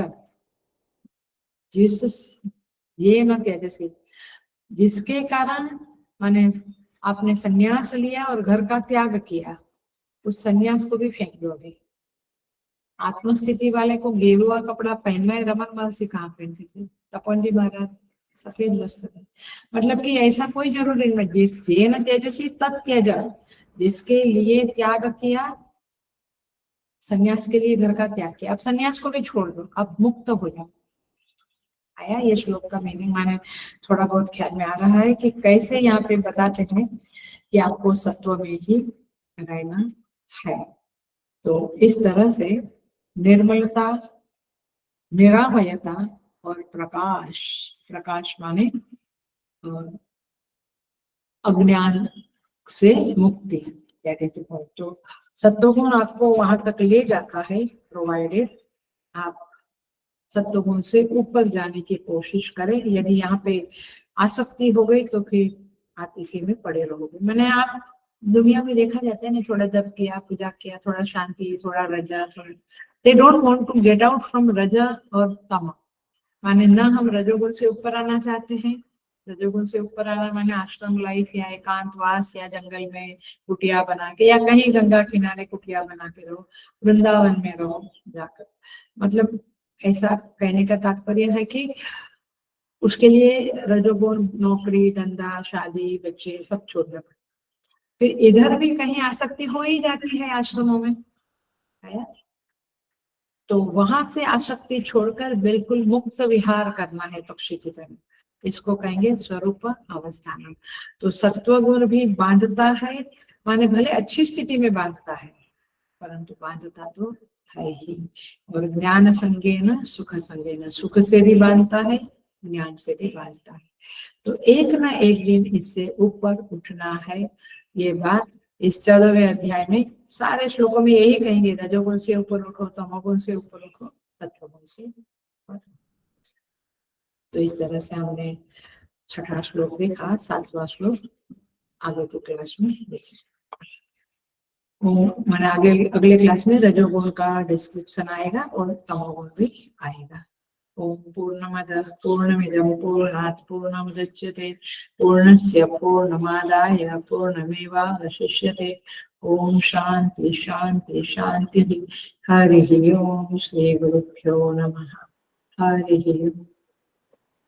ये न त्यजसी, जिसके कारण माने आपने संन्यास लिया और घर का त्याग किया, उस संन्यास को भी फेंक दोगे। आत्मस्थिति वाले को गेरुआ कपड़ा पहनना है, रमन महर्षि कहाँ पहनते थे? तपोवन जी महाराज सफेद वस्त्र में। मतलब कि ऐसा कोई जरूरी नहीं, जिस ये न तेजसी तत्यज, जिसके लिए त्याग किया, संन्यास के लिए घर का त्याग किया, अब संन्यास को भी छोड़ दो, अब मुक्त हो जाओ। आया ये श्लोक का मीनिंग? माने थोड़ा बहुत ख्याल में आ रहा है कि कैसे यहाँ पे बताते हैं कि आपको सत्व में ही रहना है। तो इस तरह से निर्मलता, निरामयता और प्रकाश, प्रकाश माने अज्ञान से मुक्ति, क्या कहते हैं। तो सत्वगुण आपको वहां तक ले जाता है, प्रोवाइडेड आप सत्वगुण से ऊपर जाने की कोशिश करें। यदि यहाँ पे आसक्ति हो गई तो फिर आप इसी में पड़े रहोगे। मैंने आप दुनिया में देखा जाता है ना, थोड़ा जप किया, पूजा किया, थोड़ा शांति, थोड़ा रजा, थोड़ा they don't want to get out from रजा और तम। माने ना हम रजोगुण से ऊपर आना चाहते हैं, रजोगुण से ऊपर आना माने आश्रम लाइफ या एकांतवास या जंगल में कुटिया बना के या कहीं गंगा किनारे कुटिया बना के रहो, वृंदावन में रहो जाकर। मतलब ऐसा कहने का तात्पर्य है कि उसके लिए रजोगुण, नौकरी, धंधा, शादी, बच्चे सब छोड़ना पड़ता। फिर इधर भी कहीं आसक्ति हो ही जाती है आश्रमों में, है? तो वहां से आसक्ति छोड़कर बिल्कुल मुक्त विहार करना है पक्षी की तरह, इसको कहेंगे स्वरूप अवस्थान। तो सत्वगुण भी बांधता है, माने भले अच्छी स्थिति में बांधता है परंतु बांधता तो है ही। और ज्ञान संगेन सुख संगेन, सुख से भी बांधता है, ज्ञान से भी बांधता है। तो एक ना एक दिन इससे ऊपर उठना है। ये बात इस 14वें अध्याय में सारे श्लोकों में यही कहेंगे, रजोगुण से ऊपर उठो, तमोगुण से ऊपर उठो, सत्वगुण से ऊपर। तो इस तरह से हमने 6वां श्लोक देखा, 7वां श्लोक आगे की क्लास में देखा। मैंने आगे अगले क्लास में रजोगुण का डिस्क्रिप्शन आएगा और तमोगुण भी आएगा। ओम पूर्णमदः पूर्णमिदं पूर्णात् पूर्णमुदच्यते पूर्णस्य पूर्णमादाय पूर्णमेवावशिष्यते। ओम शांति शांति शांति। हरि ओम। श्री गुरुभ्यो नमः। हरि ओम।